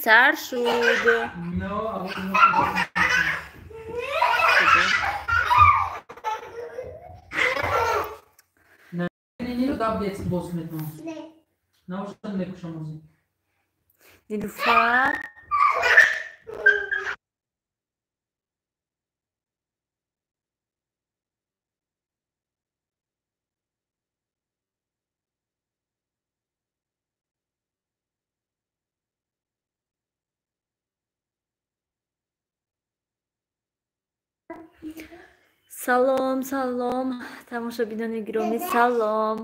سر شد. نیلوفر سلام سلام тамошобинони гиромӣ салом.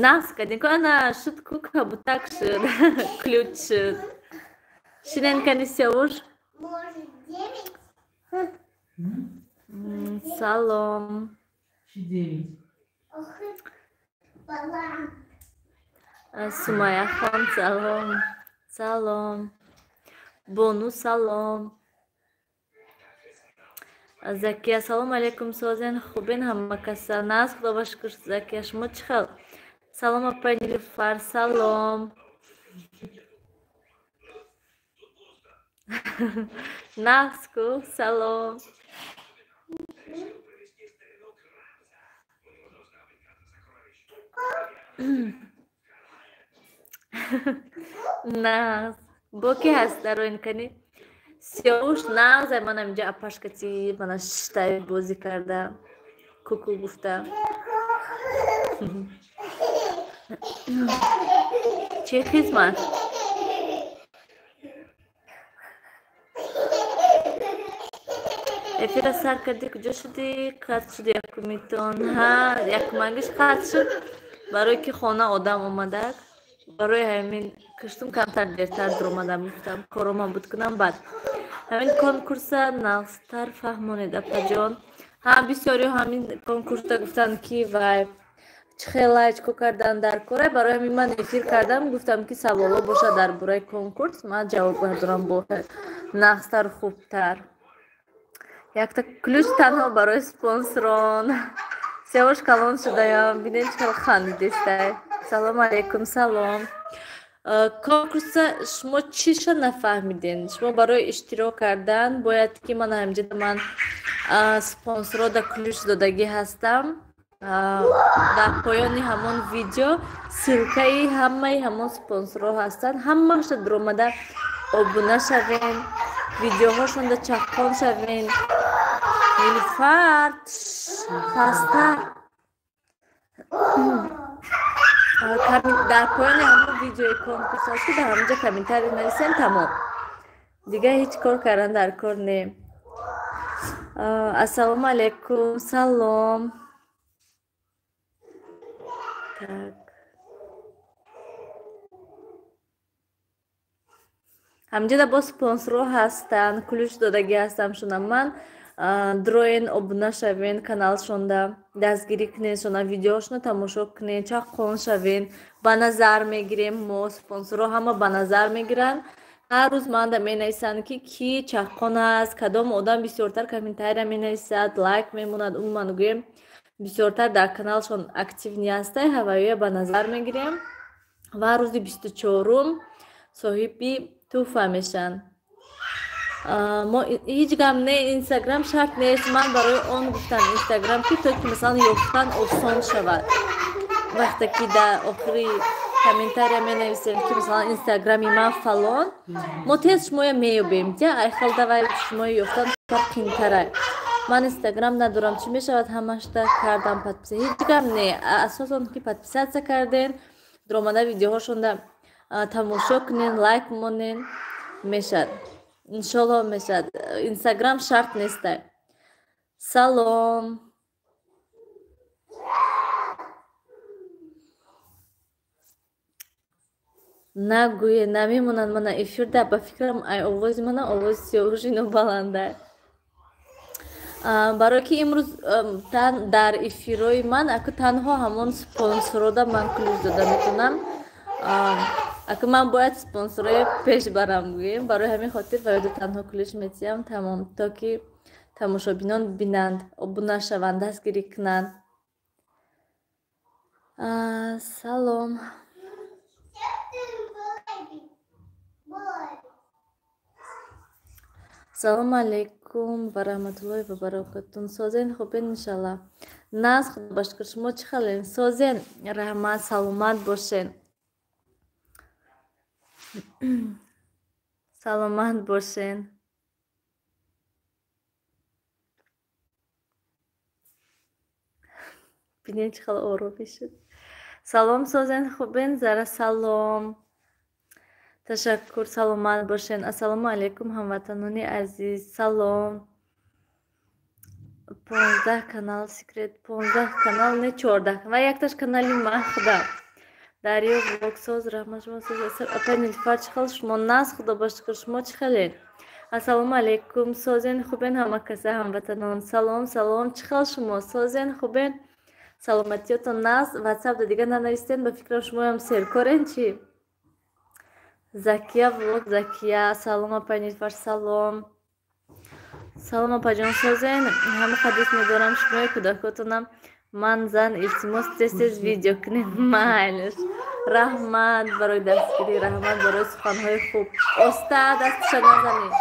Нас кардин ку ана шуд ку кабутак шуд. Ключ шуд. Шиненкани севур. Салом. Сумаяхон салом. Салом. Бону салом. Закия салом алейкум созен хубин ҳама каса нас худо ба шукр. Закия шумо чӣ хел? Салом апа Нилуфар салом. Наску салом. Нас бо ки ҳаст дароин кани сиёвуш назай манам инҷа апашкати мана шиштай бозӣ карда куку гуфта чӣ хизмат эфира сар кардӣ куҷо шудӣ қатъ шуд якумитон ҳа якумангиш қатъ шуд барои ки хона одам омадак барои ҳамин киштум камтар дертар дуромадам гуфтам коромам буд кунам баъд ҳамин конкурса навстар фаҳмонед апаҷон ҳа бисёриҳо ҳамин конкурсда гуфтанд ки вай чӣ хелайчко кардан дар кора барои ҳамин ман эфир кардам гуфтам ки саволо боша дар бораи конкурс ман ҷавоб дорам бо навстар хубтар якта ключ танҳо барои спонсорон севош калон шудаям бинем чӣ хел хандидестай салом алейкум салом конкурса шумо чиша нафаҳмиден шумо барои иштирок кардан бояд ки ман ҳамҷода ман спонсорода ключ додагӣ ҳастам дар поёни ҳамон видео силкаи ҳамаи ҳамон спонсорҳо ҳастанд ҳамаашон биромада обуна шавен видеоҳошонда чаqqон шавен Нилуфар пастар дар поёни ҳамон видеои конкурс ҳаст ки дар ҳамонҷа комментарий нависем тамом дига ҳеҷ кор кардан дар кор не ассалому алейкум салом ҳамҷода бо спонсорҳо ҳастанд ключ додагӣ ҳастам шунам ман дроен обуна шавен каналшонда дастгирӣ кунед шона видеоҳошона тамошо кунед чаqqон шавен ба назар мегирем мо спонсорҳо ҳама ба назар мегиранд ҳар рӯз манда менависанд ки чаqqон аст кадом одам бисёртар комментария менависад лайк мемонад умуман гӯем бисёртар дар каналшон активни ҳастай ҳаваёя ба назар мегирем ва рӯзи 24 соҳиби туҳфа мешанд мо ҳеҷ гап не инстаграм шарт нест ман барои он гуфтам инстаграм ки то ки масалан ёфтан осон шавад вақте ки дар охири комментария менависем ки масалан инстаграми ман фалон мо тез шумоя меёбем ҷа айхелдавай шумоя ёфтан қиинтарай ман инстаграм надорам чӣ мешавад ҳамашта кардам подписа ҳеҷ гап не асосан ки подписатсия карден дуромада видеоҳошонда тамошо кунен лайк монен мешад иншолло мешад инстаграм шарт нестай салом нагӯе намемонанд мана эфирда ба фикрам ай овози мана овози сиёҳушино баланда барое ки имрӯз дар эфирҳои ман аку танҳо ҳамон спонсорода ман ключ дода метавонам аку ман бояд спонсорое пеш барам гӯем барои ҳамин хотир фаёда танҳо ключ метиҳам тамом то ки тамошобинон бинанд обуна шаванд дастгирӣ кунанд салом Салом алейкум ва раҳматуллоҳи ва баракатуҳ. Созен хубин иншаллоҳ. Наз худо ба шукр. Шумо чӣ хален? Созен раҳмат, саломат бошен. Саломат бошен. Бинед чӣ хел оромӣ шуд. Салом Созен хубин? Зара салом. Ташаккур, саломат бошен. Ассалому алейкум ҳамватанони азиз. Салом. 15 канал секрет, 15 канал не 14 ва якташ канали ман худа. Дарьё влогсоз раҳмат шумо соз. Апа Нилуфар чӣ хел шумо? Наз худо ба шукр. Шумо чӣ хелед? Ассалому алейкум. Созен хубин ҳама каса ҳамватанон. Салом, салом. Чӣ хел шумо? Созен хубин? Саломатиётон наз? WhatsApp-да дига нанавистен? Ба фикрам шумоям серкорен чӣ? Закия влог, Закия. Салом апа Нилуфар, салом. Салом апаҷон Созен. Ҳама қадис медорам шумои кӯдакотонам. Ман зан илтимос тез видео кунем. Майлаш. Раҳмат барои дастгирӣ, раҳмат барои суханҳои хуб. Оста дасташа назанед.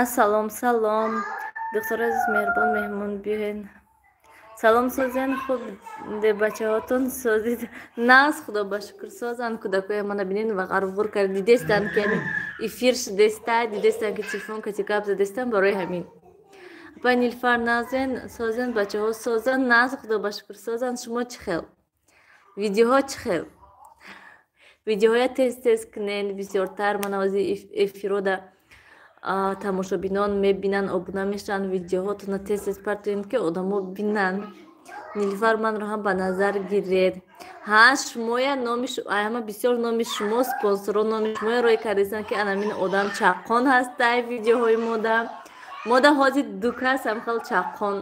Ассалом, салом. Духтур азиз меҳрубон меҳмон биёен. Салом Созен хуб де бачаҳотон созид. Наз худо ба шукр созан кӯдакои мана бинен ва ғарвур кард. Дидестан ки эфир шудеста, дидестан ки телефон кати гап задестан барои ҳамин. Апа Нилуфар назен Созен бачаҳо созан. Наз худо ба шукр созан. Шумо чӣ хел? Видеоҳо чӣ хел? Видеоҳоя тез кунен бисёртар. Мана ози эфирода тамошобинон мебинан, обуна мешаванд. Видеоҳотона тез партоед ки одамо бинанд. Нилуфар манро ҳам ба назар гиред. Ҳа шумоя номи ҳама бисёр номи шумо спонсорон номи шумоя рой кардестанд ки анамин одам чаққон ҳастай видеоҳои мода ҳозир дукас ҳамхел чаққон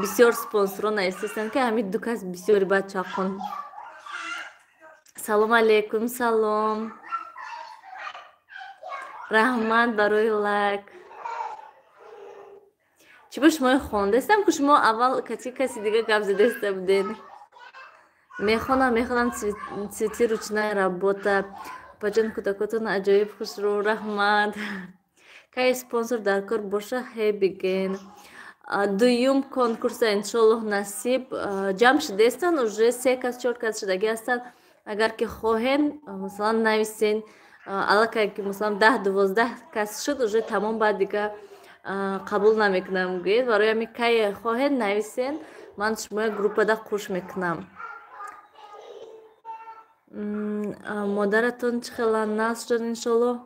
бисёр спонсорон аистестанд ки ҳамин дукас бисёри бад чаққон. Салом алейкум, салом. Раҳмат барои лайк. Чӣ бо шумо хондестам ки шумо аввал каси дига гап задаста будед? Мехонам цвети ручная работа. Баҷон кӯдакотон аҷоиб хушрӯ. Раҳмат. Кай спонсор дар кор боша ҳе биген. Дуюм конкурса иншоллоҳ насиб ҷамъ шудестанд. Уже 3 кас 4 кас шудагӣ ҳастанд. Агар ки хоҳен масалан нависен аллакай ки масалан 10-12 кас шуд уже тамом баъд дига қабул намекунам гӯед. Барои ҳамин кай хоҳед нависен ман шумоя группада қуш мекунам. Модаратон чӣ хеланд? Нағз шуд иншоллоҳ.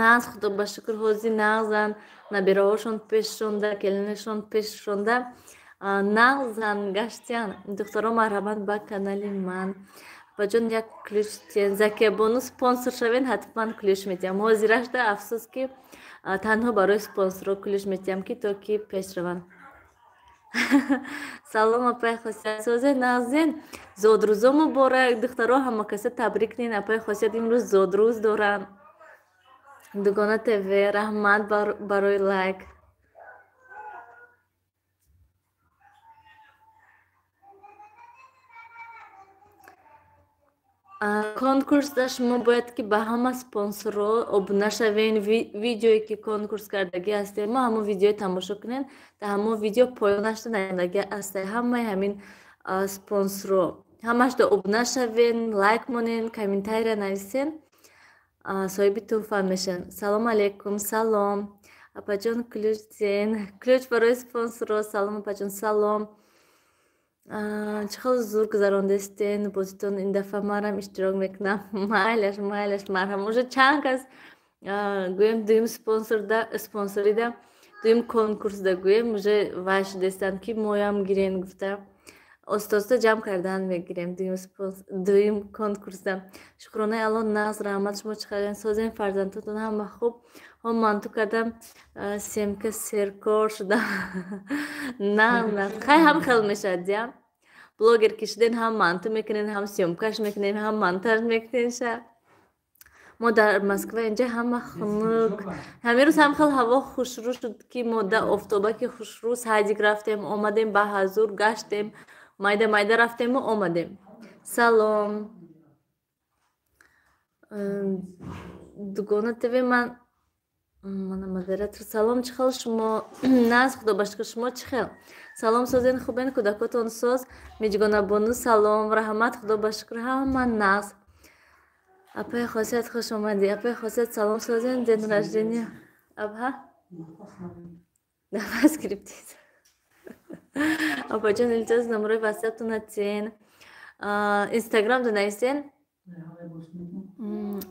Нағз худо ба шукр ҳозир нағзанд. Набираҳошон пеш шонда, келинашон пеш шонда нағзанд гаштиян. Духтаро марҳамат ба канали ман. Баҷон як ключ тиен. Закия бону спонсор шавен ҳатман ключ метиҳам. Ҳозирашда афсус ки танҳо барои спонсорҳо ключ метиҳам ки то ки пеш раванд. Салом апай Хосият Созен назен. Зодрӯзо муборак. Духтаро ҳама каса табрик нен. Апай Хосият имрӯз зодрӯз доранд. Дугона ТВ раҳмат барои лайк. Конкурсда шумо бояд ки ба ҳама спонсорҳо обуна шавен. Видеое ки конкурс кардагӣ ҳастед мо ҳамон видео тамошо кунед. Дар ҳамон видео поёнашда наёндагӣ ҳастед ҳамаи ҳамин спонсорҳо ҳамашда обуна шавен, лайк монен, комментария нависен. Соҳиби тӯҳфа мешаванд. Салом алейкум, салом. Апаҷон ключ ден. Ключ барои спонсорҳо. Салом апаҷон, салом. Чӣ хел зуд гузарондестен бозитон? Ин дафъа манам иштирок мекунам. Майлаш марҳамат. Уже чанд кас гӯем дуюм спонсорида дуюм конкурсда гӯем уже вай шудестанд ки моям гирен гуфта استاد جمع کردن میگیریم دویم کنکورسه شکرانه الان ناز رحمت شما چقدر سازین فرزندتون هم خوب هم من تو کردم سیمکه سرکار شدم نه خیلی هم خیلی میشه دیم بلوگر کشیدین هم منتو میکنین هم سیمکش میکنین هم منتر میکنین شه ما در مسکو اینجا همه خنک همه روز هم خیلی هوا خوشرو شد که ما در افتابه که خوشروز هجیک رفتیم آمدیم به حضور گشتیم مایده رفتیم و آمدیم سلام دوگانه تیوی من مدیرتر سلام چخل شما نه خدا باشکر شما چخل سلام سازین خوبین کودکاتون ساز میجگانه بانو سلام رحمت خدا باشکر همه ناز اپای خاصیت خوش آمدی اپای خاصیت سلام سازین دین رجدینی ابها نفس گرفتید اپا جان التماس نمره واتساپتون هستین اینستاگرام دو نویسین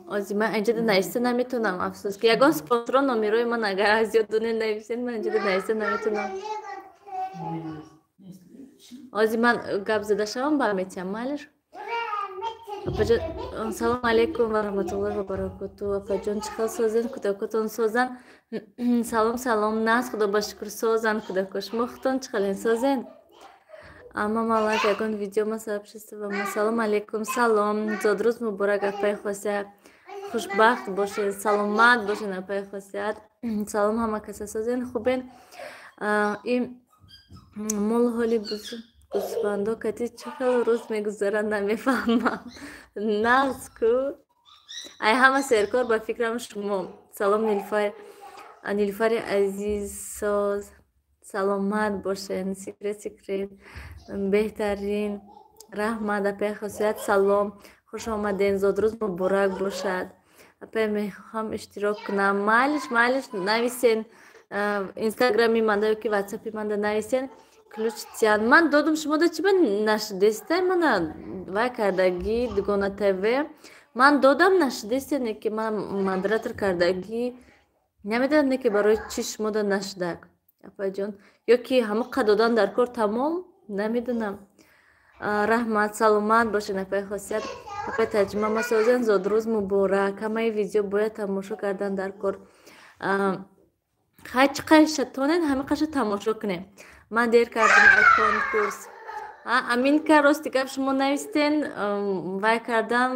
آزی من اینجا دو نویسته نمیتونم افسوس که یگان سپانسران نمیروی من اگر از یاد دونه نویسین من اینجا دو نویسته نمیتونم آزی من گپ زده شوم با میتیم مالش سلام علیکم و رحمت الله و برکاته اپا جان چخل سازین کودکاتون سازن سلام ناز خدا باشکر سازن کودکاش مختون چخلین سازین اما مالک یکن ویدیو ما سابشسته و سلام علیکم سلام زادروز مبارک اپای خاصیت خوشبخت باشین سلامت باشین اپای خاصیت سلام همه کسی سازین خوبین این مول حالی گوسفندا کتی چقدر روز میگذارن نمیفهمم ناز کو ای همه سرکار با فکرم شما سلام نیلوفر عزیز ساز سلامت باشین سیکرت بهترین رحمت اپای خاصیت سلام خوش آمدین زادروز مبارک باشد اپای میخوام اشتراک کنم مالش نویسین اینستاگرامی منده که واتساپی منده نویسین کلوچتیان من دادم شما دا چی با نشدسته من وای کردگی دوگانه تیوی من دادم نشدسته که من مدرتر کردگی نمیدونم که برای چی شما دا نشدک اپای جان یا که همه قدادان در کار تمام نمیدونم رحمت سلامت باشین اپای خاصیت اپای ترجمه ما سازین زادروز مبارک همه ویدیو باید تماشا کردن در کار خیلی چقدر شتانین همه قشن تماشا کنیم من دیر کردم کنکورس امین که راستی که شما نویستین وای کردم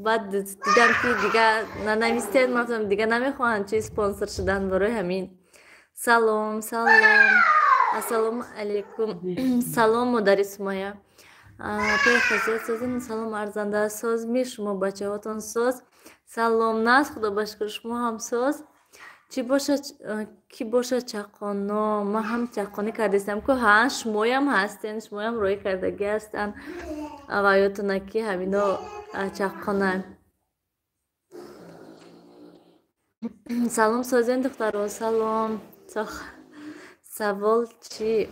بعد دیدم که دیگه ننویستین من دیگه نمیخوان چی سپانسر شدن برای همین سلام علیکم سلام مدرس مایا پای خاصیت سازین سلام ارزنده ساز می شما بچه هاتون ساز سلام ناز خدا باشکر شما هم ساز کی باشه چقانا ما هم چقانی کردیم که ها شمایم هستین شمایم روی کردگی هستن آقایاتون که همینا چقانه سلام سازین دخترها سلام سوال چی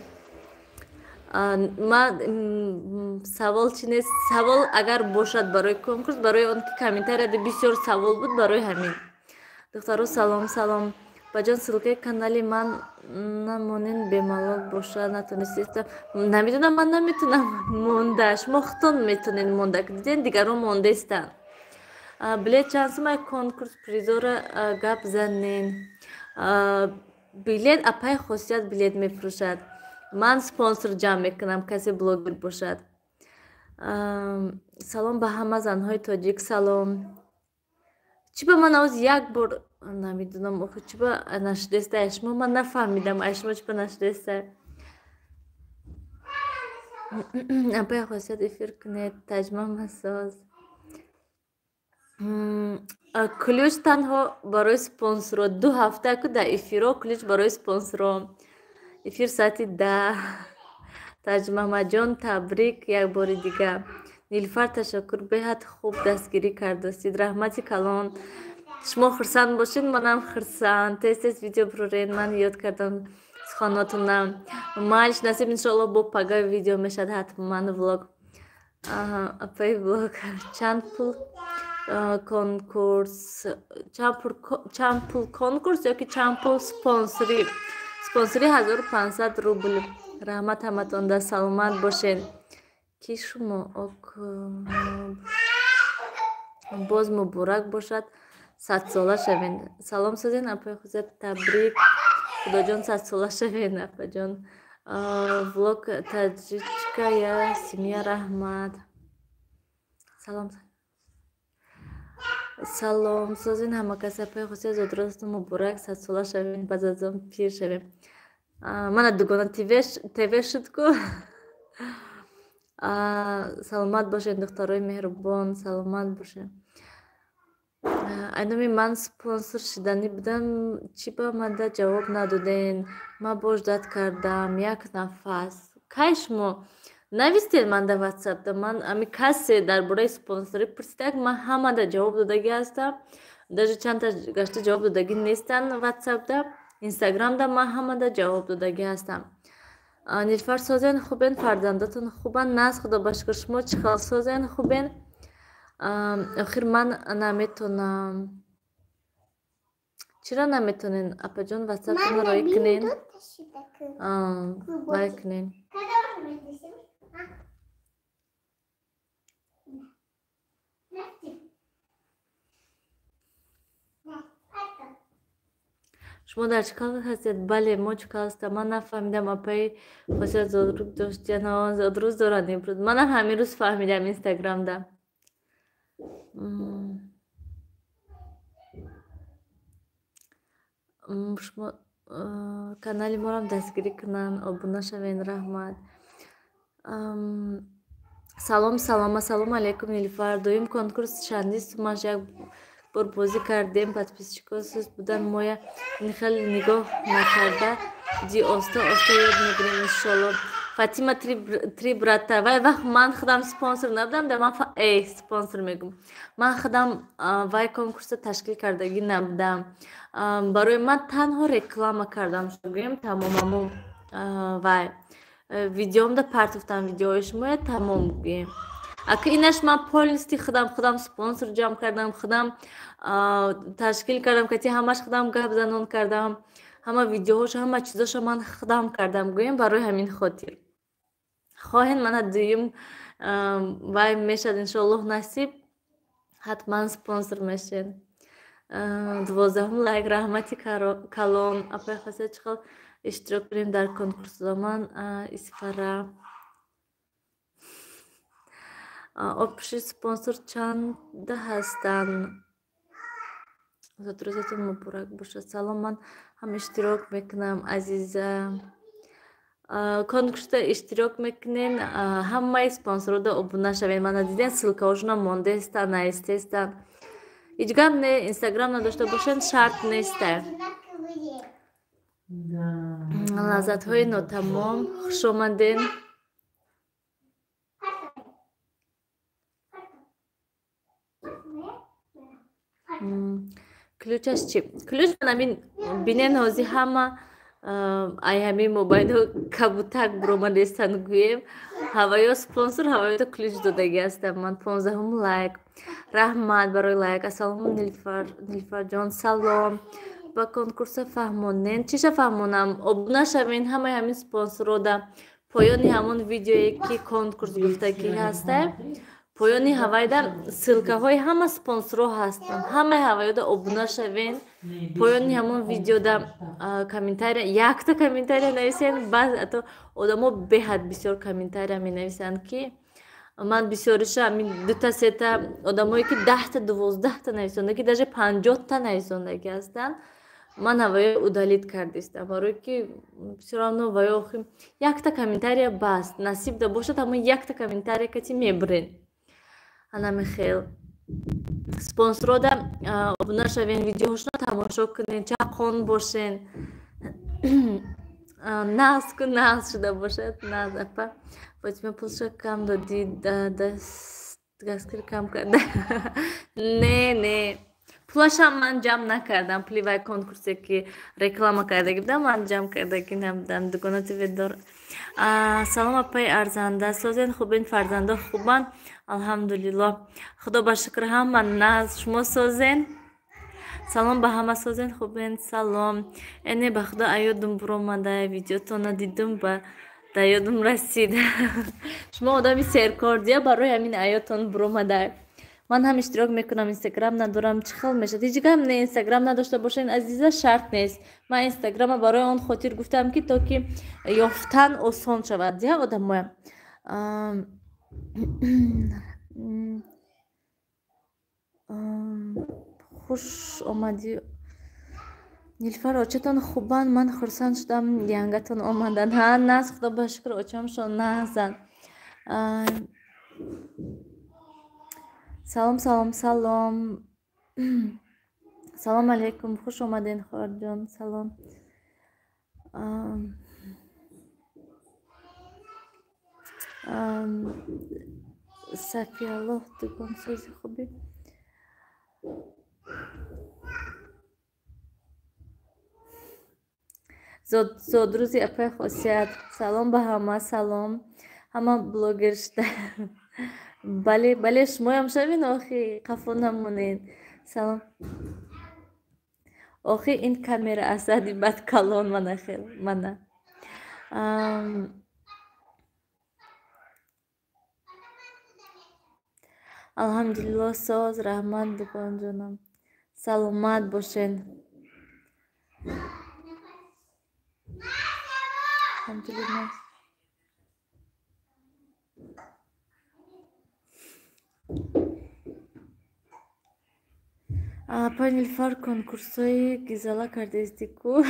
سوال چی نیست سوال اگر باشد برای کنکورس برای اون که کمیتر بسیار سوال بود برای همین دخترو سلام بجان سلکه کانالی من نمونین بمالال باشه نتونستم نمیدونم من نمیتونم موندهش مختون میتونین مونده که دیدین دیگرون مونده استن بلیت چانس ما کنکورس پریزور گپ زنین بلیت اپای خاصیت بلیت میفروشد من سپانسر جمع میکنم کسی بلوگر باشد سلام به همه زنهای تاجیک سلام چی با من از یک بار نمیدونم آخه چی با نشدسته اشما من نفهمیدم اشما چی با نشدسته اپای خاصیت افیر کنید تجمع مساز کلوچ تنها برای سپانسر 2 هفته که در افیرا کلوچ برای سپانسر افیر ساعتی 10 تجمع جان تبریک یک بار دیگه نیلوفر تشکر بهت خوب دستگیری کردستید رحمتی کلان شما خرسند باشین منم خرسند تست ویدیو برورین من یاد کردم سخاناتونم مالش نصیب انشالله با پگاه ویدیو میشد حتما ولاگ اپای ولاگ چند پول کنکورس چند پول کنکورس یا که چند پول سپانسری 1500 روبل رحمت همتون در سلامت باشین ки шумо боз муборак бошад, 100 сола шавед. Салом созен апаи хузеб, табрик. Худоҷон 100 сола шавед апаҷон. Влог таҷичка я Симия раҳмат. Салом созен ҳама кас апаи хусия зодросту муборак, 100 сола шавед, баъд аз он пир шавед. Мана дугона тв шудку. Саломат бошед духтарои меҳрубон, саломат бошед. Айноми ман спонсор шиданӣ будам, чӣ ба манда ҷавоб надоден? Ман бождат кардам як нафас. Кай шумо навистед манда ватсапда? Ман ами касе дар бораи спонсорӣ пурсидаг, ман ҳамада ҷавоб додагӣ ҳастам. Даже чандта гашта ҷавоб додагӣ нестан ватсапда. Инстаграмда ман ҳамада ҷавоб додагӣ ҳастам. Нилфар созен хубен, фарзандатон хубан? Нас худо ба шукр. Шумо чӣ хал созен хубен? Охир ман наметонам. Чира наметонен апаҷон ватсапро рой кунен? Рой кунен. шумо дар чӣ кал ҳастед? Бале, мо чӣ кал ҳастам? Ман нафаҳмидам апаи хосият зодрук дошт яна зодрӯз дорад имрӯз. Манам ҳамин рӯз фаҳмидам инстаграмда. Шумо канали морам дастгирӣ кунан, обуна шавен, раҳмат. Салом алейкум Нилуфар. Доим конкурс шандистумаш як бор бозӣ кардем, подписчикҳо суст будан, мо хеле нигоҳ накарда ҷи оста ёд мегирем иншолло. Фатима три брата. Вай вақт ман худам спонсор набудам, да ман спонсор мегум. Ман худам вай конкурса ташкил кардагӣ набудам. Барои ман танҳо реклама кардам, шугӯем тамомаму вай. Видеомда партуфтам, видеои шумо тамом гӯем. Ака инаш ман полисти худам спонсор ҷамъ кардам, худам ташкил кардам, кати ҳамаш худам гап занон кардам, ҳама видеоҳош, ҳама чизоша ман худам кардам. Гӯем барои ҳамин хотир. Хоҳен мана дуюм вай мешад иншоллоҳ насиб, ҳатман спонсор мешед. 12 лайк, раҳмати калон. Апаи хосият чӣ хел иштирок кунем дар конкурсҳо. Ман исфара опиши спонсор чанда ҳастанд? Зодрӯзатон муборак бошад. Салом, ман ҳам иштирок мекунам азиза. Конкурсда иштирок мекунен, ҳамаи спонсорода обуна шавен. Мана диден ссилкаҳошонам мондестанд, наистестанд. ҳеҷ гап не, инстаграм надошта бошед шарт неста. лаззатҳои нотамом, хушомаден. Ключаш чӣ? Ключ манамин бинен ҳозир ҳама ай ҳамин мобайлҳо кабутак буромадестанд гӯем. Ҳаваё спонсор, ҳаваёда ключ додагӣ ҳастам. Ман 15 лайк. Раҳмат барои лайк. Ассалому Нилуфарҷон, салом. Ба конкурса фаҳмонен. Чиша фаҳмонам? Обуна шавен ҳамаи ҳамин спонсорода. Поёни ҳамон видеое ки конкурс гуфтагӣ ҳаста, поёни ҳавайда ссилкаҳои ҳама спонсорҳо ҳастанд. Ҳамаи ҳаваёда обуна шавен. Поёни ҳамон видеода комментария, якта комментария нависен. Баъз ҳатто одамо беҳад бисёр комментария менависанд, ки ман бисёриша ҳамин 2-3 одамое ки 10-та 12-та нависонда, ки даже 50-та нависондагӣ ҳастанд. Ман ҳаваё удалит кардистам, барое ки бисёравно ваё охи якта комментария бас насиб да бошад, ҳама якта комментария кати мебурен. Ҳанами хел спонсорода обуна шавен, видеоҳошона тамошо кунен, чақон бошен. Нағз кун, нағз шуда бошад. Нағз апа Фотима пулша кам додӣ, дастгир кам карда. Не пулашам ман ҷамъ накардам. Пули вай конкурсе ки реклама кардагӣ будам, ман ҷамъ кардагӣ набудам. Дугона тв. Салом апаи арзанда. Созен хубен, фарзандо хубан? Алҳамдулиллоҳ. Худо ба шукр ҳама нағз. Шумо созен? Салом ба ҳама созен хубен? Салом. Эне ба худо аёдум буромада, видеотона дидум ба در یادم رسید. شما آدمی سرکاردیه برای همین ایاتون برومده. من هم اشتراک میکنم، اینستاگرام ندارم. چه خیلی میشه دیگه هم نه اینستاگرام نداشته باشین عزیزا شرط نیست. من اینستاگرام برای اون خاطر گفتم که تا که یافتن آسان شود. یا آدم خوش آمدی نیلفر. آچتون خوبان؟ من خرسان شدم ینگتون آمدن. ها ناز خدا بشکر آچم شو نازن. سلام سلام سلام. سلام علیکم، خوش آمدین خواهر جان. سلام. صفی الله دکان سازی خوبی. زادروزی اپای خاصیت. سلام به همه. سلام همه بلوگر شده. بله شما هم شوین آخی قفو نمونین. سلام. آخی این کامera اسدی بد کلان منه خیل منه. الحمدلله ساز رحمت دکان جانم. سلامت باشین. الحمدلله. پای نیلفر کنکورسای گیزالا کرده استی کو؟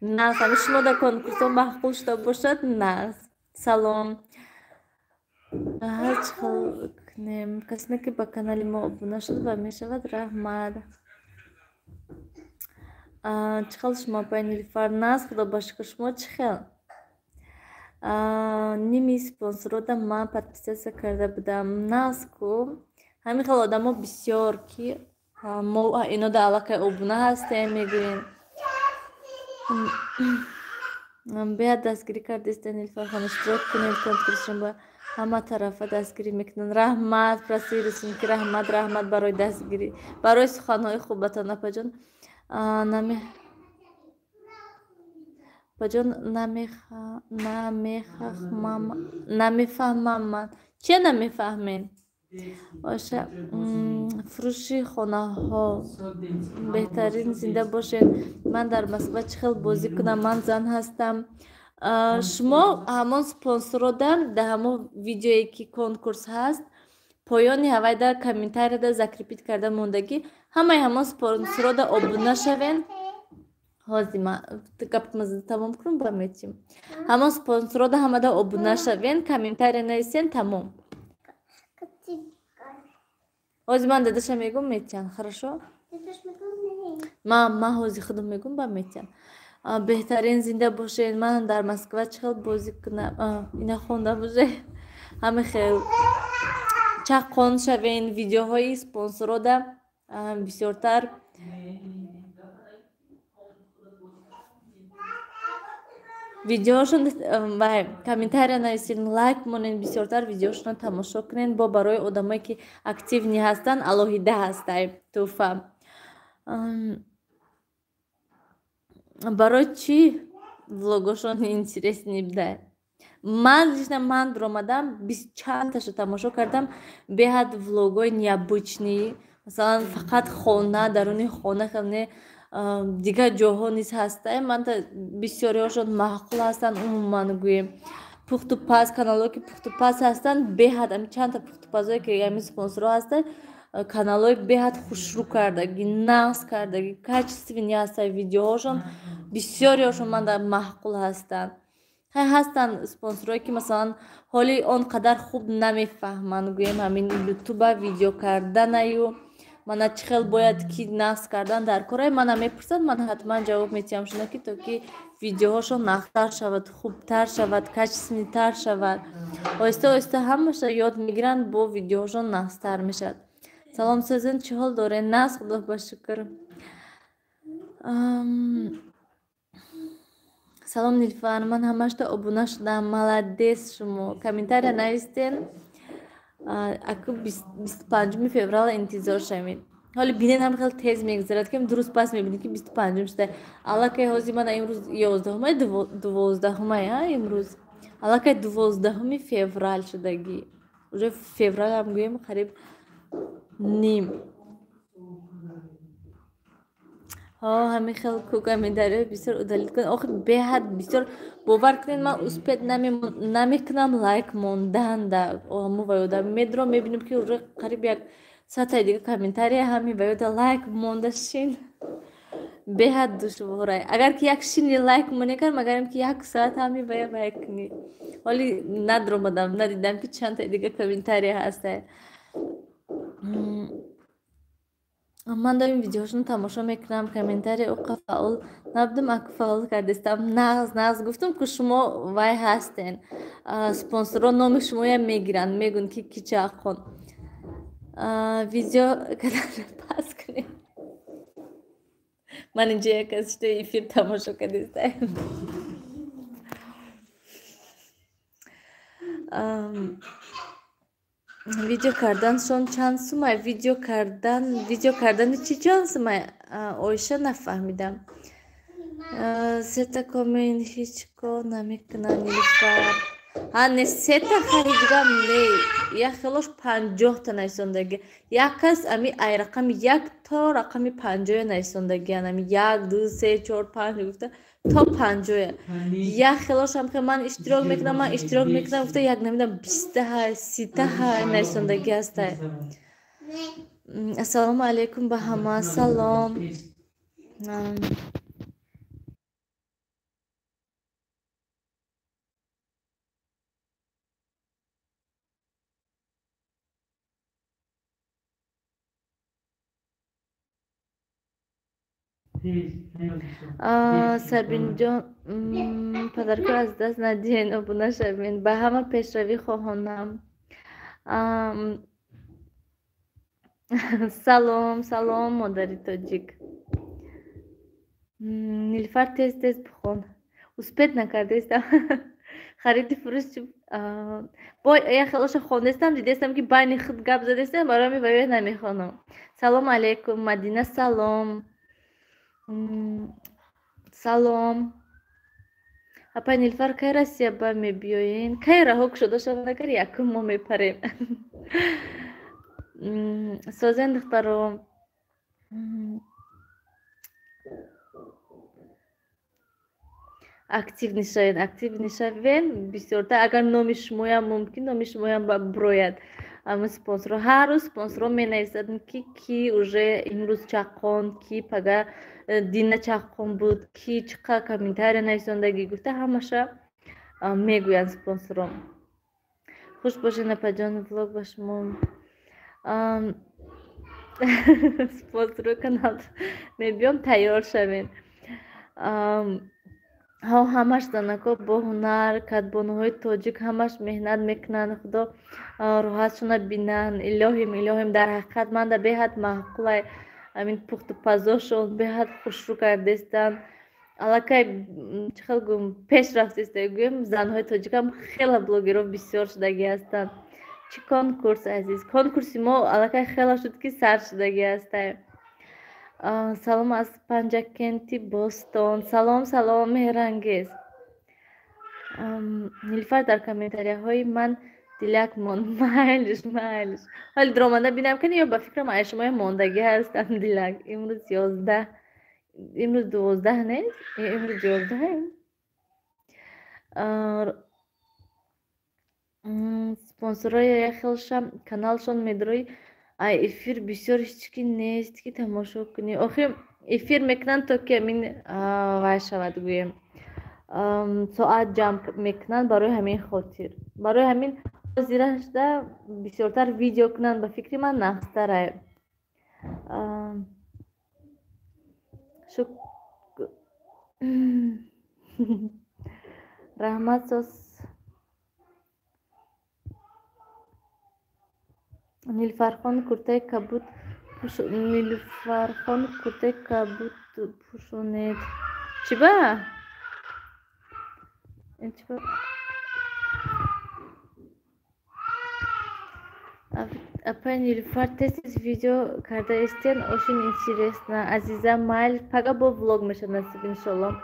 نه خیلی شما در کنکورسا محقول شده باشد؟ نه. سلام. هر چخل کنیم کسی که با کانال ما ابونه شد و می شود رحمت. چخل شما پای نیلفر؟ ناز خدا باشکر. شما چخل؟ نیمی سپانسرو دا من подписаться کرده بودم. ناز کو همین خیلی آدم ها بسیار که ما اینا در علاقه ابونه هستیم میگوین باید دستگیری کرده است. نیلفر خان اشتراک کنید کنکورسشون با همه طرفه دستگیری میکنن. رحمت پرستی رسیم که رحمت برای دستگیری برای سخنهای خوبتان. پجان نمیفهمم من. چه نمیفهمین؟ باشه. فروشی خانه ها بهترین. زنده باشین. من در مسکو چخل بازی کنم. من زن هستم. شما همون سپانسر دادن در همون ویدیویی که کنکورس هست پایانی هوای در کامنتاری در زکریپیت کرده موندگی همون سپانسر دا ابونه شوین. هازی ما گپمزد تمام کنم با میتیم. همون سپانسر دا همه دا ابونه شوین کامنتاری نویسین تمام. هازی من دادش میگم میتین. خرشو؟ ما هازی خودم میگم با میتین. بهترین زنده باشین. من در مسکو چخل بازی کنم. اینا خونده باشه همه خیلی چقدر شوین ویدیوهای سپانسر دا بسیارتر ویدیوهاشون و کامنتاری نویسین لایک مونین بسیارتر ویدیوهاشون تماشا کنین. با برای آدمایی که اکتیو نی هستن الهیده هستیم توفا. برای چی влогошон интереснее بده؟ من برآمدم 20 چند تاشو تماشا کردم. بهاد влогой необычный. مثلا فقط خانه درون خانه خیلی دیگه جاها نیست هسته. من تا بسیاری هاشون معقول هستن. عموما گویم پخت و پز کانال که پخت و پز هستن بهاد هم چند تا پخت و پزایی که همین سپانسر هستن کانال بهاد خوشرو کردگی ناز کردگی کачественні هستن ویدیوهاشون. بسیاری هاشون من در معقول هستن. هستن سپانسرایی که مثلا حالی آنقدر خوب نمیفهمن گویم همین یوتیوب ویدیو کردن ایو من چخل باید کی ناز کردن در کارای من میپرسن. من حتما جواب میتیم شونه که تو که ویدیوهاشو نختر شود خوبتر شود کچسنی تر شود. آیسته همشه یاد میگیرن با ویدیوهاشو نختر میشد. سلام سازن چه حال داره؟ ناز خدا بشکر. سلام نیلفر من همش تا ابونه شدم. ملدیس شما کامنتاری نویسین. اکو 25 فوریه انتظار شوید. حالا بینن هم خیلی تیز میگذرد که درست پس میبینید که 25 شده. الان که حاضی من امروز 11 12 ها امروز الان که 12 فوریه شدگی уже فوریه هم گویم قریب نیم ها همین خیلی کوکا میداره بسیار ادالت کن آخه به حد بسیار باور کنین من اسپید نمیکنم لایک موندن در مو ویودا میدرو میبینیم که уже قریب یک سطح دیگه کامنتاری همین ویودا لایک مونده شین به حد دشواره اگر که یک شینی لایک مونی کن مگرم که یک ساعت همین ویا لایک نی ولی ندرو مدام ندیدم که چند تا دیگه کامنتاری هسته من دارم ویدیوشون تماشا میکنم کامنتاری اوقا فعال نبودم اکو فعال کردستم نغز گفتم که شما وای هستین سپانسرها نام شما یا میگیرن میگن که کی چه کن ویدیو کدر پاس کنیم من اینجا یک از ایفیر تماشا کردستم ویدیو کردن شون چند سومه ویدیو کردن چی چند سومه اویشه نفهمیدم سه کامین هیچ کو نمیکنن نیلوفر نه سه خریدگم نه یا خیلیش 50 تا نیسوندگی یک کس امی ای رقم یک تا رقم 50 نیسوندگی امی 1 2 3 4 5 گفته تا 50 یا خیلیش هم که من اشتراک میکنم گفته یک نمیدونم 20 ها 30 ها نیسوندگی هست. السلام علیکم به همه سلام سربین جان پدرکو از دست ندین ابونه شوین به همه پیشروی خواهانم سلام مادری تاجیک نیلفر تیز بخون اسپید نکرده استم خرید فروش با یه خلاش خونده استم دیده استم که بین خود گپ زده استم برای می باید نمیخوانم سلام علیکم مدینه سلام اپا نیلفر که رسیه با می بیاین که رهوک شده شده نگر یکم ما می پریم سازن دخترم اکتیو نشوین بسیارتر اگر نام شمایم ممکن نام شمایم بروید اما سپانسر هر روز سپانسر می نویسند که کی اوژه امروز چاقون کی پگه دینه چاقون بود کی چقدر کامنتاری نویسندگی گفته همشه میگویند سپانسرم خوش باشین اپا جان ولاگ با شما سپانسر کانال میبیام تیار شوین ها همش دانکا با هنر کدبانوهای تاجیک همش مهنت میکنن خدا راحتشون بینن الهیم در حقیقت من در بهت معقوله همین پخت و پزاشون بهت خوش رو کردستن علاقه چخل گویم پیش رفتسته گویم زنهای تاجیک هم خیلی بلوگرها بسیار شدگی هستن چی کنکورس عزیز کنکورسی ما علاقه خیلی شد که سر شدگی هسته سلام از پنجکنتی بوستون سلام مهرانگیز نیلفر در کامنتاری های من دیلک موند مایلش حال درامنده بینم کنی یا با فکرم ای شما موندگی هستم دیلک امروز 11 امروز 12 نیست امروز 11 سپانسرای خیلشم کانالشون میدروی ای افیر بسیار هیچکی نیست که تماشا کنی آخه افیر میکنن تا که من وای شود گویم ساعت جمع میکنن برای همین خاطر برای همین زیرش ده بسیارتر ویدیو کنن به فکر من نخستره رحمت ساس نیلوفرخان کرته کبود پوشونید چی با؟ این چی با؟ Apa Nilufar tez video karda isteyen очень интересно. Азиза Майл пага бо влог мешанасиб иншаллах.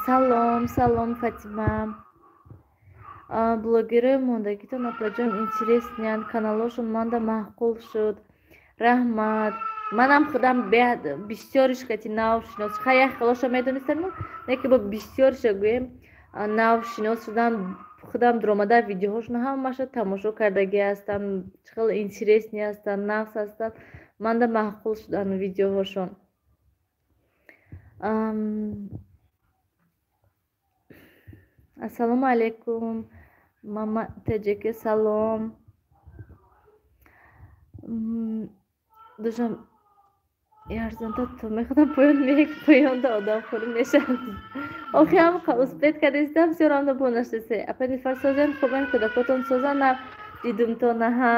Салом Фатима. Блогеры мондагитон апаҷон интереснян, каналошон манда маъқул шуд. Раҳмат. Манам худам бисёриш кати навшинос. Хаях халоша медонистам, не ки бо бисёриша гӯем навшинос шудам. Худам дромада видеоҳошон ҳамаша тамошо кардаги ҳастам. Чӣ хел интересни ҳастанд, навс ҳастанд. Манда маъқул шудан видеоҳошон. Ассалому алейкум. Мама теҷеке салом. Душам ярзанда то мехудам поёнда одамхӯрӣ мешавад. Охи ҳам успед кардистам сёрамда бонашдасе. Апани фарсозен хубан кӯдакотон соза нав дидумтон аҳа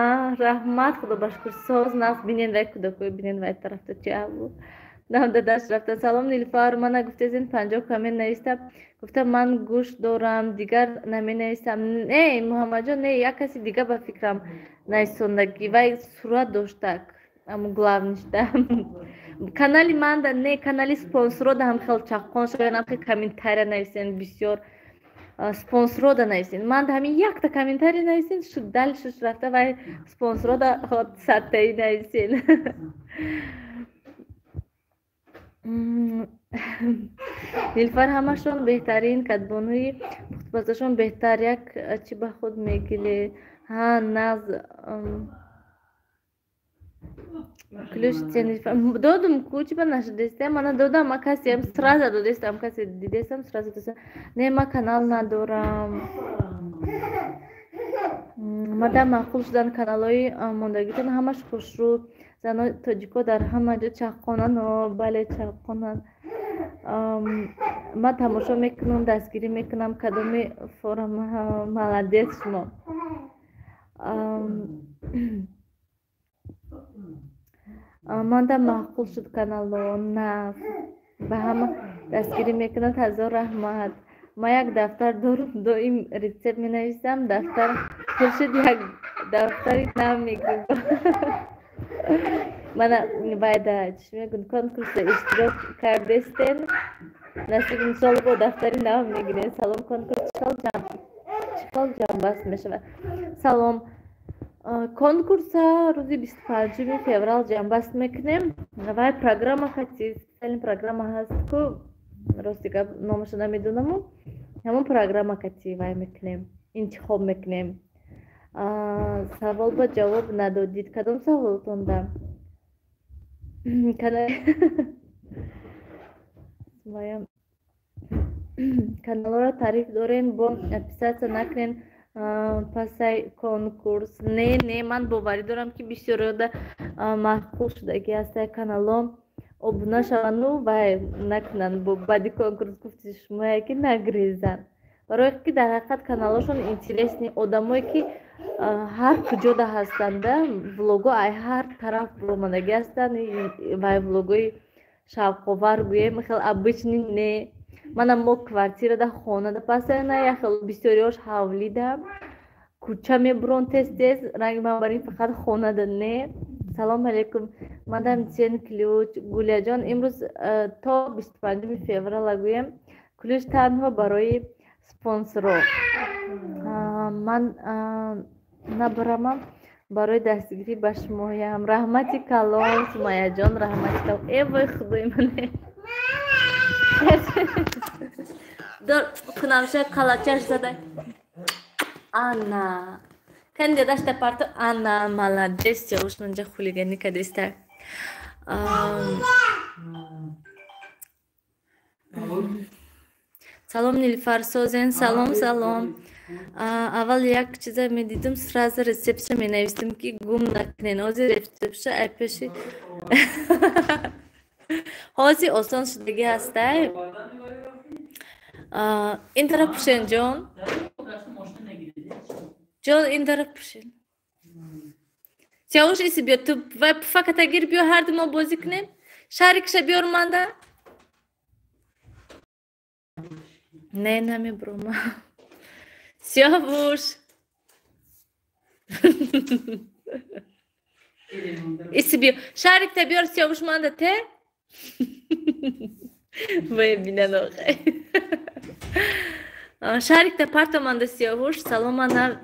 раҳмат худо башкур соз нав бинен вай кӯдакои бинен вай тарафта чи аву нам дадаш рафта. Салом Нилуфар, мана гуфтезин 50 камен наистам. Гуфтам ман гӯш дорам, дигар наменаистам. Не Муҳаммадҷон, не як каси дига ба фикрам наистондагӣ. Вай сурат доштак. Аму главнишда. Канали манда не канали спонсорода ҳам хел чаққон шавен, ҳам хел комментария нависен бисёр. Спонсорода нависен. Манда ҳамин якта комментария нависен, шуд далшуш рафта вай спонсорода ход саттаи нависен. Нилуфар ҳамашон беҳтарин катбонҳои пухтбазашон беҳтар як чӣ ба худ мегилӣ. Ҳа наз ключ додум кучи ба нашудестам. Мана додам, ма касиам сразу додестам, каси дидестам сразу додестам. Не ма канал надорам. Мада маъқул шудан каналҳои мондагитон ҳамаш хушрӯ. Занои тоҷико дар ҳама ҷо чаққонанд. Бале чаққонанд. Ман тамошо мекунам, дастгирӣ мекунам кадоми форум. Маладес шумо. Манда маъқул шуд каналҳо. Наф ба ҳама дастгирӣ мекунам. ҳазор раҳмат. Ма як дафтар дорам, доим рецепт менависам. Дафтар пур шуд, як дафтари нав мегирам. Мана байда чӣ мегӯям конкурса иштирок кардестен. Насиб иншолло бо дафтари нав мегирем. Салом конкурс чӣ хел ҷамъбаст мешавад. Салом. Конкурса рӯзи 25 феврал ҷамъбаст мекунем. Вай программа хати специалин программа ҳаст ку рости гап номашо намедонаму ҳамон программа кати вай мекунем. Интихоб мекунем. Савол ба ҷавоб надодид. Кадом саволтонда? Каналҳоро таъриф дорен, бо атестатсия накунен пасай конкурс. Не ман боварӣ дорам ки бисёриёда маъқул шудаги ҳастаи каналҳо обуна шаванду вай накунанд. Бо баъди конкурс гуфти шумо ки нагрезанд. Барое ки дар ҳақиқат каналҳошон интересни одамое ки ҳар куҷода ҳастанда. Влого ай ҳар тараф омадагӣ ҳастанд. Вай влогои шавқовар гӯем хел обычни не. Манам мо квартирада хонада постоянно яхел бисёриёш ҳавлида кӯча мебурон тез ранги ман барин фақат хонада не. Салом алейкум. Мадам чен ключ Гулияҷон имрӯз то 25 феврала гӯем ключ танҳо барои спонсоро. Ман набарамам барои дастгирӣ ба шумоям. Раҳмати калон Сумаяҷон, раҳмати калон. Вой худои мане. Дор кунамша калачаш зада. Анна. Кандидашта парто Анна молодец, девушка хулигани кадиста. Салом Нилуфар Созен, салом. Аввал як чиза медидим, сразу рецептша менавистим ки гум накунен. Ҳозир рецептша айпеши ҳозир осон шудагӣ ҳастай. Ин тараф пушен ҷон ин тараф пушен. Сиёвуш иси биё ту вай фақат агир биё ҳарду мо бозӣ кунем. Шарикша биёр манда. Не намебурам. Сиёвуш Isi biyo. Şarikte biyor siyavuş manda te. Vay bilen o. Şarikte partamanda siyavuş. Salomana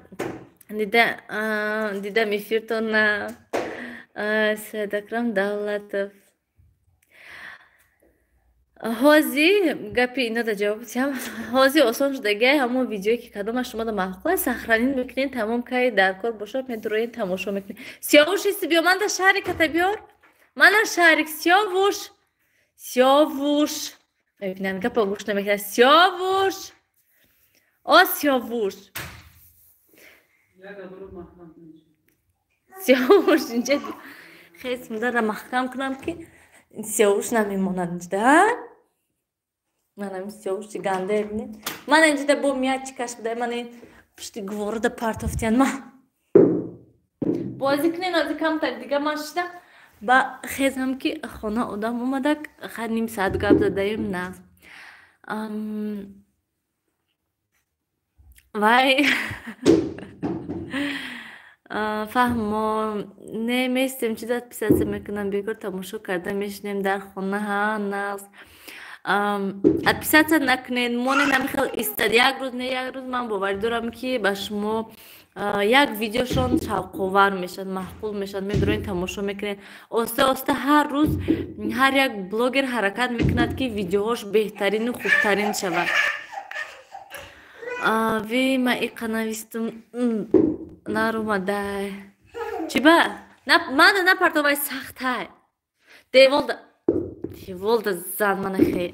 dida mifirtona. Sedakram Davlatov. Hozi гапи ина да ҷавоб диҳам. Ҳози осон шудагиҳай ҳамон видеое ки кадома шумо да маъқул аст сахранин мекунед, тамом кай дар кор бошад метроед тамошо мекунед. Сиёвуш ист биё манда шариката биёр. Мана шарик Сиёвуш. Сиёвуш. Мебинанд гапо гӯш намекунад. Сиёвуш. О Сиёвуш. Сиёвуш инҷа хеле сундар маҳкам кунам ки Сиёвуш намемонад инҷа. Манам Сиёвуши ганда бинед. Ман инҷа бо мячи каш буда ман пишти гворода партофтиян ма. Бозӣ кунед ҳозир камтар дига ман шидам. Ба хезам ки хона одам омадак ха ним саат гап задаем на. Вай. Фаҳмо неместем чиза писатса мекунам бекор тамошо карда мешинем дар хона ҳа нағз. Отписаться накунед, моне намихел истад як рӯз не як рӯз ман боварӣ дорам ки ба шумо як видеошон шавқовар мешад, маъқул мешад, медуроед тамошо мекунед. Оста оста ҳар рӯз ҳар як блогер ҳаракат мекунад ки видеоҳош беҳтарину хубтарин шавад. Ви ма иқа навистум нарумадай. Чӣ ба? Мана напартовай сахтай. Деволда зан мана хе.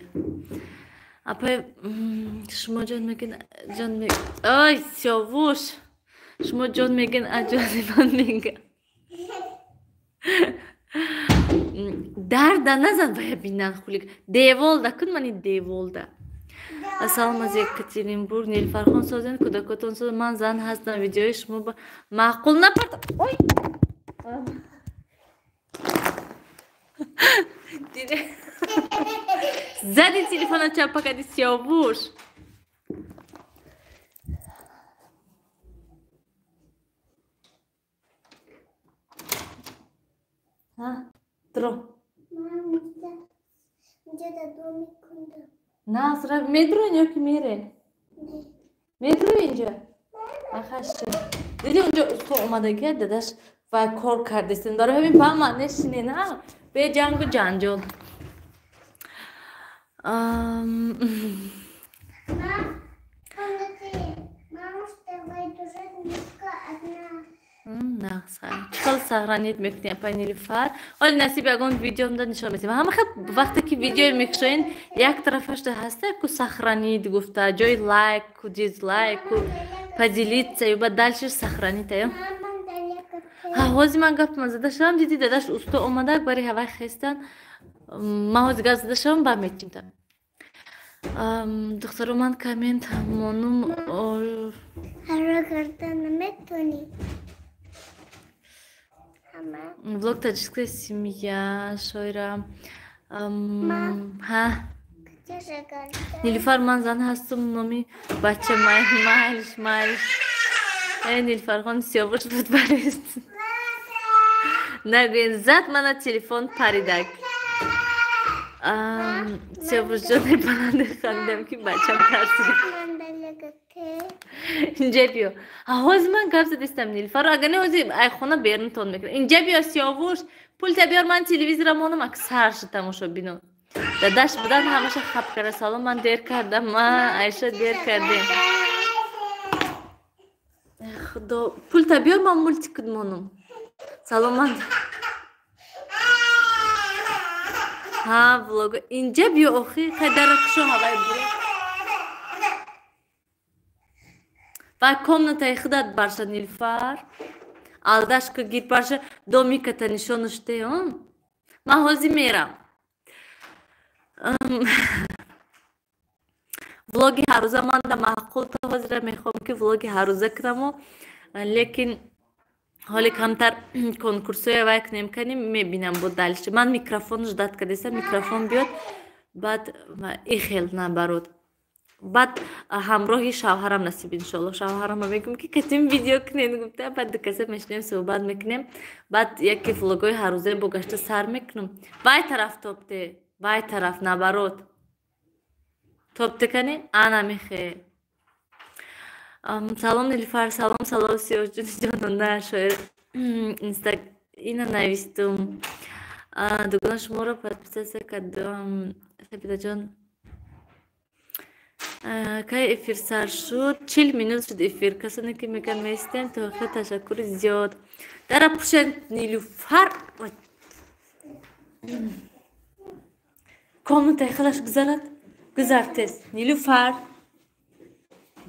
Апай шумо ҷон мегин ой Сиёвуш. Шумо ҷон мегин аҷози ман мега. Дарда назан бая бинан хулик. Деволда кун мани деволда. Ассалому аз Екатеринбург. Нилуфархон созен кӯдакотон соз. Ман зан ҳастам. Видеои шумо ба маъқул напард. Ой. Зади телефона чапакади Сиёвуш. Тро. На, сра метро ёки мере. Метро инҷа. Ахашчи. Диди унҷа усто омадаги дадаш ва кор кардистин. Дора бибин фаҳма нешине на. Бе ҷангу ҷанҷол. Чиқал сахранит мекунем апай Нилуфар. Оли насиб ягон видеомда нишон месем. Ҳама хел вақте ки видео мекушоен як тарафашда ҳаста ку сахранит гуфта ҷои лайк ку дизлайк ку поделиться ё ба дальше сахранит ё. Ҳозир ман гапман зада шудам диди дадаш усто омадак бари ҳавай хестан. Ман ҳозир гап зада шудам ба мечинтам. Духтаро ман коммент монум ҳара кардан наметонӣ. Влог таҷикская семья шоира. Ҳа. Нилуфар ман зан ҳастум номи бача Майлиш. Нилуфархон Сиёвуш футболист. Нагӯен зад мана телефон паридак. Сиёвуш ҷон баланде хандидам ки бачам тарсид. Инҷа биё. Ҳозир ман гап задистам Нилуфар агар не ҳозир ай хона берунтон мекунам. Инҷа биё Сиёвуш пулта биёр ман телевизора монам ак сарши тамошо бинам. Дадаш будан ҳамаша хап карда салом ман дер кардам ма Айша дер кардем. Худо пулта биёр ман мультик монам. Салом ман. Ҳа влог. Инҷа биё охи қайдара кушо ҳавай буро. Ва комнатаи худат барша Нилуфар. Алдашка гир барша домиката нишонуште он. Ман ҳозир мерам. Влоги ҳаррӯза ман да маъқул та ҳозира мехоҳам ки влоги ҳаррӯза кунаму лекин ҳоле камтар конкурсоя вай кунем канем мебинам бо дальше. Ман микрофон ждат кардистам микрофон биёд баъд ихел набарод. بعد همراهی شوهرم نصیب انشالله شوهرم بگم که کتیم ویدیو کنین گفته بعد دکسه میشنیم صحبت میکنیم بعد یکی فلوگوی هر روزه با گشت سر میکنم وای طرف توبته وای طرف نبرود توبته کنی انا میخه سلام نیلوفر سلام سیاوش جان نه شاید اینستا اینا نوشتم دوگان شما رو подписаться کردم سپیده جان کی افیر سر شد 40 minut شد افیر کسانی که میگن میستن تو خیلی تشکر زیاد در پوشن نیلوفر کامنت خلاص گذارد گذارتس نیلوفر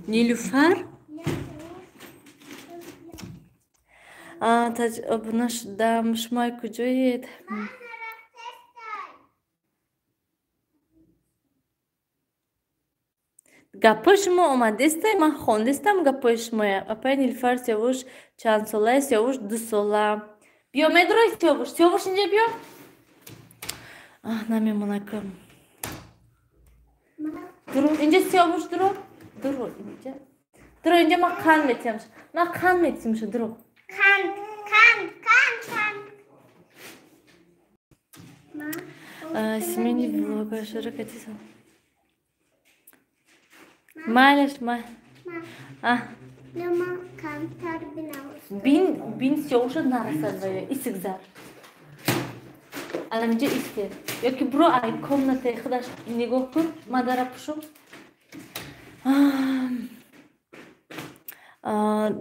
نیلوفر تاج ابنش دم شمای کجایید گپای شما اومدسته من خوندستم گپای شما اپای نیلوفر سیاوش چند ساله سیاوش 2 ساله بیا مدرای سیاوش اینجا بیا نمیمونه کم درو اینجا سیاوش درو اینجا من قند میتیم شد درو Kan. Семейный влог, широкоти сам. Малыш, Lama kantar binavuz. Bin сёвша нарасадвая, исигзар. Аламҷа истер. Ёки бро ай комнатаи худаш нигоҳ кун, ман дара пушум.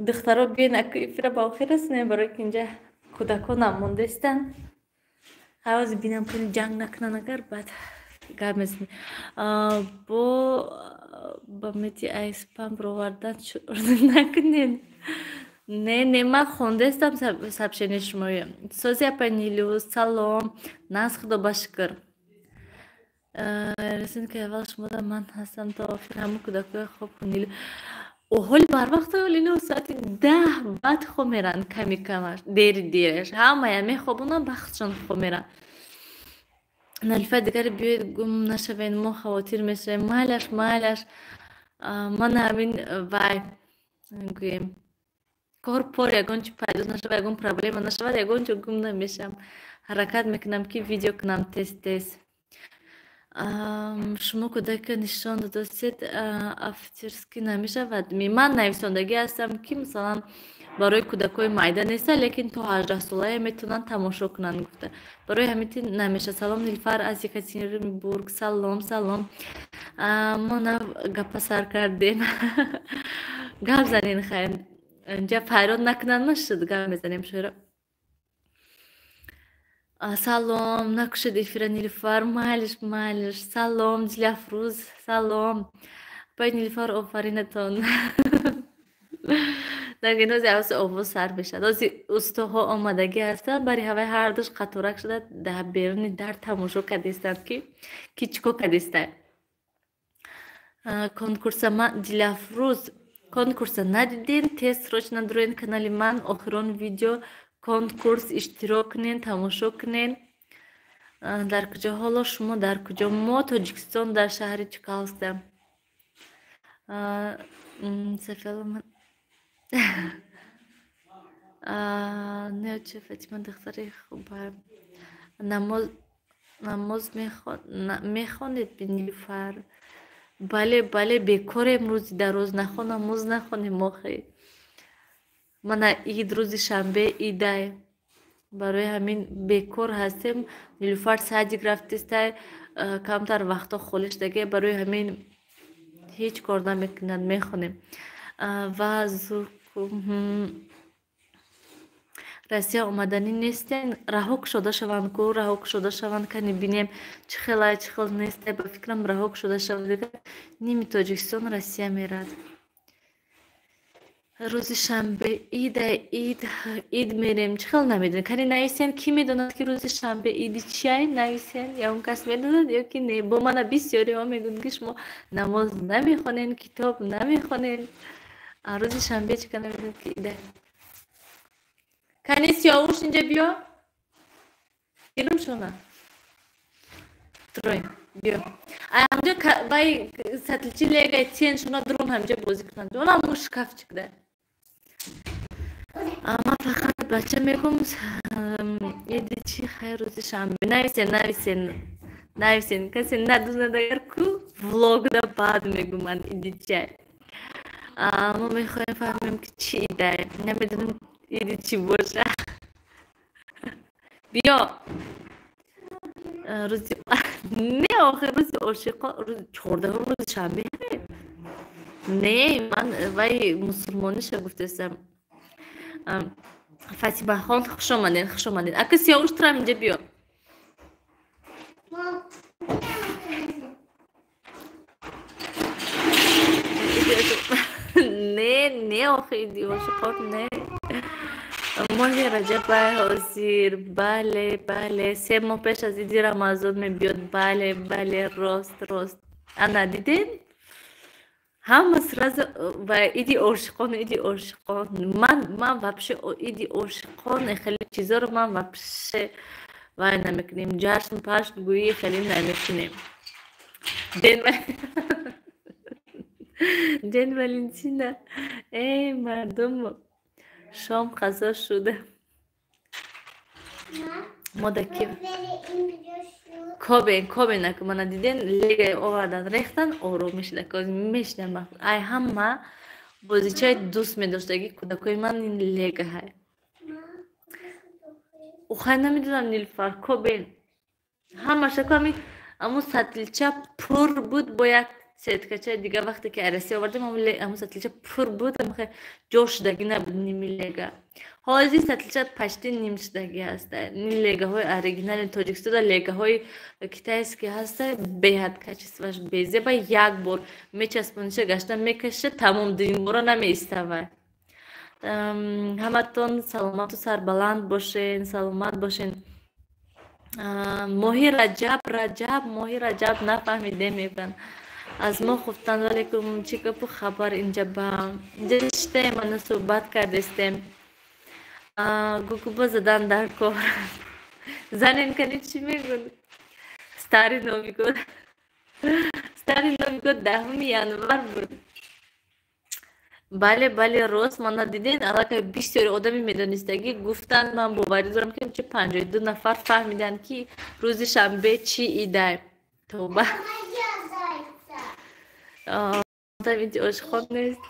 Духтаро биён аку эфира ба охир расонем, барои ки инҷа кӯдакон намондастанд. Ҳавоз бинам кани ҷанг накунанд агар баъд гап мезанем. Ба мети айспам бировардан накунед. Не ман хондастам сообщение шумоё. Сози апа Нилу, салом. Нас худо ба шукр. Расин ки аввал шумода ман ҳастам то охир ҳамаи кӯдакои хоб Нилу. Оҳоли барвақт Нилу соати 10 баъд хоб меранд ками камаш. Дераш. Ҳамая мехобонанд бахтшон хоб меранд. Налифа дигари биёед гум нашавед мо хавотир мешавем. Майлаш ман ҳамин вай гӯем. Кор пор ягон чи пайдо нашавад, ягон проблема нашавад, ягон ҷо гум намешавам. Ҳаракат мекунам ки видео кунам тез. Шумо кӯдака нишон додастед авторский намешавад. Ман нависондагӣ ҳастам ки масалан барои кӯдакои майда неста, лекин то 18 солае метавонанд тамошо кунанд гуфта. Барои ҳамин намеша. Салом Нилуфар аз Екатеринбург. Салом. Мо нав гапа сар кардем. Гап занен хайр. Инҷа пайрод накунанд ма шуд гап мезанем шӯро. Салом, накушед эфира Нилуфар. Майлиш. Салом Дилафрӯз. Салом. Пай Нилуфар офаринатон. Нагин ози авси овоз сар мешад. Ози устоҳо омадагӣ ҳастанд, бари ҳавай ҳардуш қаторак шуда дар беруни дар тамошо кардистанд ки чико кардистанд. Конкурса Дилафрӯз. Конкурса надидин, тез срочно дуроен канали ман охирон видео конкурс иштирок кунен, тамошо кунен. Дар куҷо ҳоло шумо дар куҷо? Мо Тоҷикистон дар шаҳри Чкаловста. Сафиала неоче Фатима духтари хуба. Намоз мехонед би Нилуфар? Бале бекорем рӯзи дароз намоз нахонем охи. Мана ид рӯзи шанбе идай. Барои ҳамин бекор ҳастем. Нилуфар садик рафтистай камтар вақто холӣ шудаге. Барои ҳамин ҳеҷ кор намекунад мехонем. Ва Россия омаданӣ нестен. Раҳо кушода шаванд ку, раҳо кушода шаванд кани бинем чӣ хел несте. Ба фикрам раҳо кушода шаванд дигар ними Тоҷикистон Россия мерад. Рӯзи шанбе ид мерем. Чӣ хел намедонед? Кани нависен ки медонад ки рӯзи шанбе иди чия нависен? Я он кас медонад ё ки не? Бо мана бисёриҳо мегӯянд ки шумо намоз намехонед, китоб намехонед. Рӯзи шанбе чӣ ка намедонад ки ида. Кани Сиёвуш инҷа биё. Гирам шона. Троем. Биё. همجا وای سطلچی لیگای تین شونا درون همجا بازی کنند اونم مشکف چکده اما فقط بچه میگم ایدی چی خیر روزی شنبه نویسین کسی ندونه دگر کو vlog da بعد میگم من ایدی چی ما میخوایم فهمیم که چی ایده نمیدونم ایدی چی باشه بیا روزی نه آخر روز عاشقا روز 14 روز شنبه نه من وای مسلمانیش گفتم فاطمه خان خوش آمدین اگه سیاوش ترم اینجا بیا نه آخه ایدی عاشقات نه ماه رجب حاضر بله 3 ماه پیش از ایدی رمضان میبیاد بله راست انا دیدین همه سراز و ایدی عاشقان من вообще ایدی عاشقان خیلی چیزا رو من вообще وای نمیکنیم جشن پشت گویی خیلی نمیکنیم دین ولنتینا ای مردم شام غذا شده ما دکی کابه نکن من دیدین لیگه آوردن ریختن آرومش دکاز میشنم ای همه بازیچه دوست میداشتگی کودکای من این لیگه های او خیلی نمیدونم نیلفر کابه همه شکمی امو سطلچه پر بود با یک سیدکچه دیگه وقتی که عرسی آوردیم امو سطلچه پر بود اما خیلی جوش دگی نبود نیمی لیگه حاضی سطلچه پشتی نیمشدگی هسته این لیگه های اریگینال تاجیکستان لیگه های کتایسکی هسته بیهد کچیست وش بیزه با یک بار میچسبونشه گشته میکشه تمام دین بارا نمیستوه همه تون سلامت و سربلند باشین سلامت باشین ماهی رجب نفهمیده میبن از ما خفتن ولی که چی که خبر اینجا با اینجا نشته من صحبت کردستیم گوگو زدن در کار زنین کنی چی میگون ستاری نومیگود 10 ینور بود بله راست من دیدین الان که بسیاری آدمی میدونستگی گفتن من باوری دارم که چه 52 نفر فهمیدن که روز شنبه چی ایده توبه ایدی عاشقان نیست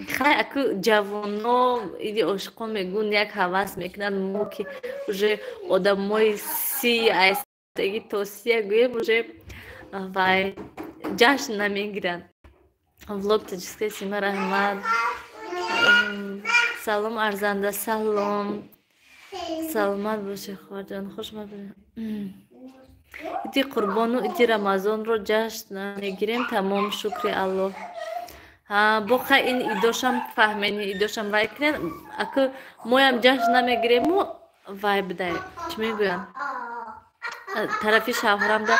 خیلی اکو جوانا ایدی عاشقان میگون یک حواس میکنن مو که اوژه آدمای 30 ایستگی تا 30 گویم اوژه وای جشن نمیگیرن влог таджикской сима рахмат салом арзанда салом саломат боши хоҷон хушмадин иди қурбону иди рамазонро ҷашн мегирем тамом шукри аллоҳ боқа ин идошам фаҳмени идошам вай кунед аку моям ҷашн намегирему вай бидай чӣ мегӯям тарафи шавҳарамда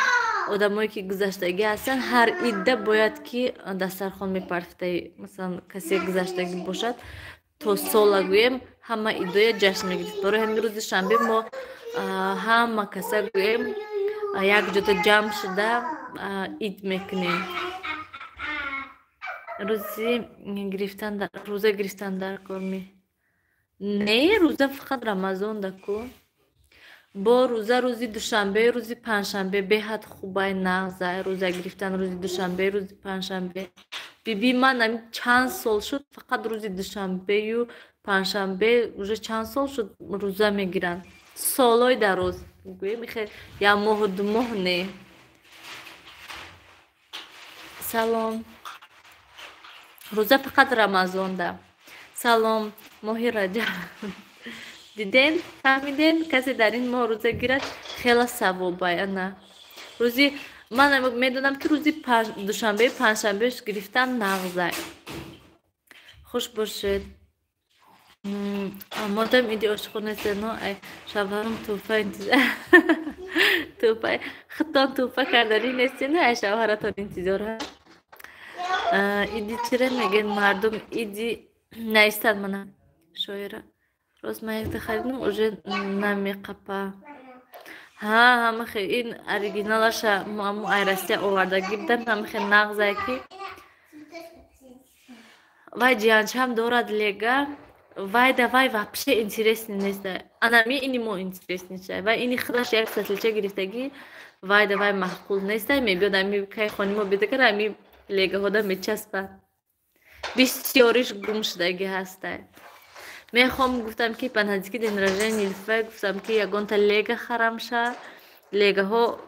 одамое ки гузаштагӣ ҳастанд ҳар идда бояд ки дастархон мепарфтаи масалан касе гузаштагӣ бошад то сола гӯем ҳама иддоя ҷашн мегирифт барои ҳамин рӯзи шанбе мо ҳама каса гӯем якҷода ҷамъ шуда ид мекунем рӯза гирифтан дар кор не рӯза фақат рамазон даку бо рӯза рӯзи душанбе рӯзи панҷшанбе беҳад хубай нағза рӯза гирифтан рӯзи душанбе рӯзи панҷшанбе биби ман чанд сол шуд фақат рӯзи душанбею панҷшанбе уже чанд сол шуд рӯза мегиранд солҳои дароз гӯем як моҳу ду моҳ не салом рӯза фақат рамазонда салом моҳи раҷаб диден фаҳмиден касе дар ин моҳ рӯза гирад хела савобай ана рӯзи ман медонам ки рӯзи душанбею панҷшанбеш гирифтан нағзай хуш бошед модам иди ошиқонесено ай шавҳарам тӯҳфа тӯҳфа хитон тӯҳфа кардари нестено ай шавҳаратон интизор ҳаст иди чира мегӯянд мардум иди наистад мана шоира рост ман якта харидам уже намеқапа ها هم خیلی این اوریجینالش مو ایرسته آورده گیردم هم خیلی نغزه کی وای جیانچم دارد لیگا وای давай вообще интересный نیست انا می اینی مو интересный شه و اینی خودش یک سطلچه گرفتگی وای давай معقول نیست می بیاد می کی خانم بیاد که می لیگا هدا میچسبه بسیاریش گم شدگی هسته میخوام گفتم که پنهندگی دین رژه نیلفه گفتم که یگان تا لیگا خرم شه لیگا ها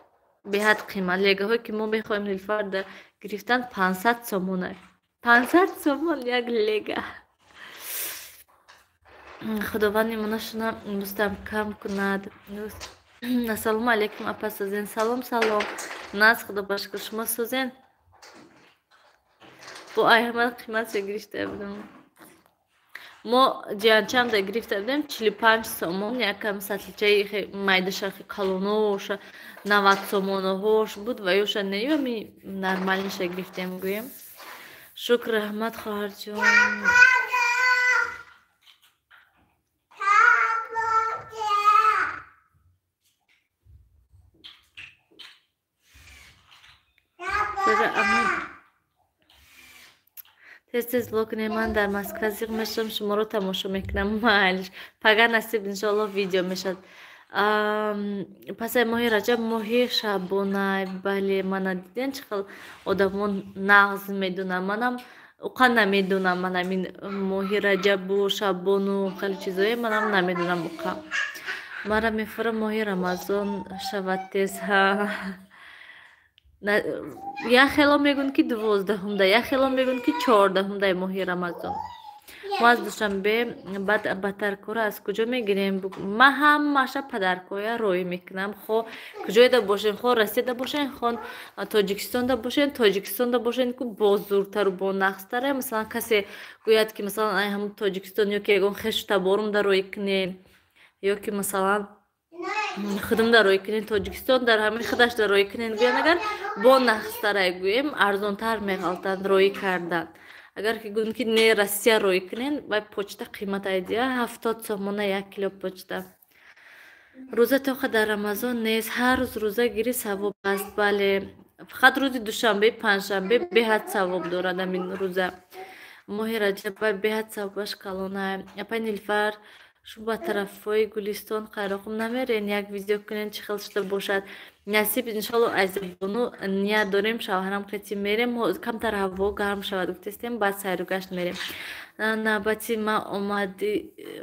به حد قیمت لیگا ها که ما میخوایم نیلفر گرفتن 500 سومونه 500 سومون یک لیگا خداوند ایمانشون مستحکم کند السلام علیکم اپا سوزین سلام سلام ناز خدا باشکر شما سوزین با احمد قیمت گرفته بودم ما جیانچم دا گرفته بودیم 45 سومون یکم سطلچه майдаша калонош 90 сомоноҳош буд ва ёша неёми нормалниша гирифтем гӯем шукр раҳмат хоҳарҷон тез локне ман дар Москва зиқ мешавам шуморо тамошо мекунам майлиш пага насиб иншоалло видео мешад пасаи моҳи раҷаб моҳи шабонай бале мана диден чӣ хел одамон нағз медунам манам уқа намедунам манам ин моҳи раҷабу шабону хеле чизое манам намедунам уқа мара мефурам моҳи рамазон шавад тез як хело мегӯн ки 12 як хело мегӯн ки 14 моҳи рамазон мо аз душанбе баъд батаркора аз куҷо мегирем ман ҳамаша падаркоя роӣ мекунам хо куҷоеда бошем хо россияда бошем хо тоҷикистонда бошем ку бо зуртару бо нақстаре масалан касе гӯяд ки масалан ай ҳамун тоҷикистон ё ки ягон хешу таборумда роӣ кунем ё ки масалан худумда роӣ кунем тоҷикистон дар ҳамин худашда роӣ кунем гӯям агар бо нақстаре гӯем арзонтар меғалтанд роӣ кардан агар ки гӯем ки не россия роӣ кунем вай почта қимат айдия 70 сомона 1 кило почта рӯза тоқа дар рамазон нест ҳар рӯз рӯза гирӣ савоб аст бале фақат рӯзи душанбе панҷшанбе беҳад савоб дорад амин рӯза моҳи раҷаб вай беҳад савобаш калонае апа нилфар шумо ба тарафҳои гулистон қайроқум намерен як видео кунен чӣ хел шуда бошад насиб иншоалло айзабону ният дорем шавҳарам қати мерем камтар ҳаво гарм шавад гуфтестем баъд сайру гашт мерем навбати ман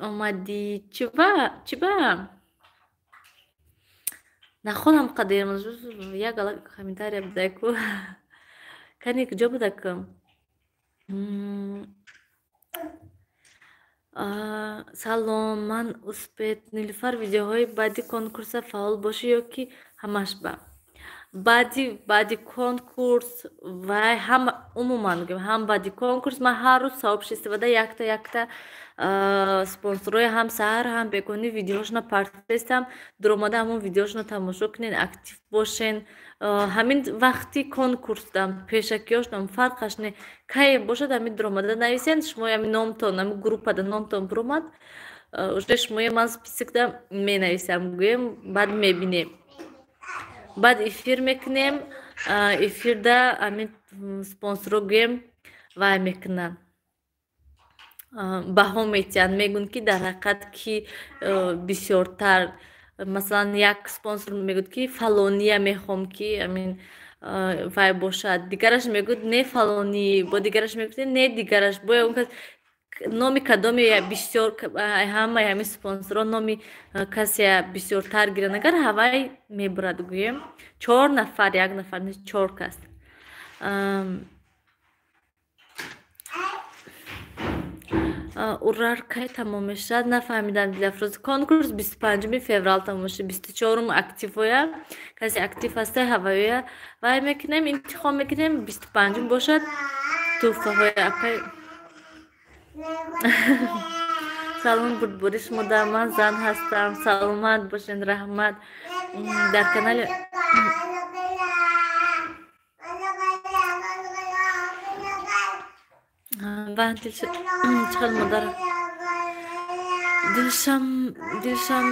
омади чиба нахонам қадерм як ала комментария будаку кани куҷо будаку салом ман успет нилуфар видеоҳои баъди конкурса фаъол бошӣ ё ки ҳамаш ба баъди конкурс вай ҳама умуман гӯям ҳам баъди конкурс ман ҳар рӯз савобш истифода якта спонсорҳои ҳам саҳар ҳам бегони видеоҳошона партистам дуромада ҳамон видеоҳошона тамошо кунен актив бошен ҳамин вақти конкурсдам пешакиёшнам фарқаш не кае бошад ҳамин дуромада нависен шумо ҳамин номтон ҳамин группада номтон буромад уже шумои ман списокда менависам гӯем баъд мебинем баъд эфир мекунем эфирда ҳамин спонсорҳо гӯем вай мекунанд баҳо метиҳанд мегӯянд ки дар ҳақиқат ки бисёртар масалан як спонсор мегӯяд ки фалония мехоҳам ки амин вай бошад дигараш мегӯяд не фалони бо дигараш мегӯяд не дигараш бо он кас номи кадоми бисёр ҳамаи ҳамин спонсорҳо номи касе бисёртар гиранд агар ҳавай мебурад гӯем 4 нафар 1 нафар 4 кас урар кай тамом мешавад нафаҳмидам дилафрӯз конкурс 25 феврал тамом мешавад 24 активоя касе актив ҳаста ҳавоя вай мекунем интихоб мекунем 25 бошад туҳфаҳои апай салом бурдбори шумо дар ман зан ҳастам саломат бошен раҳмат дар канали чхел модар дилшам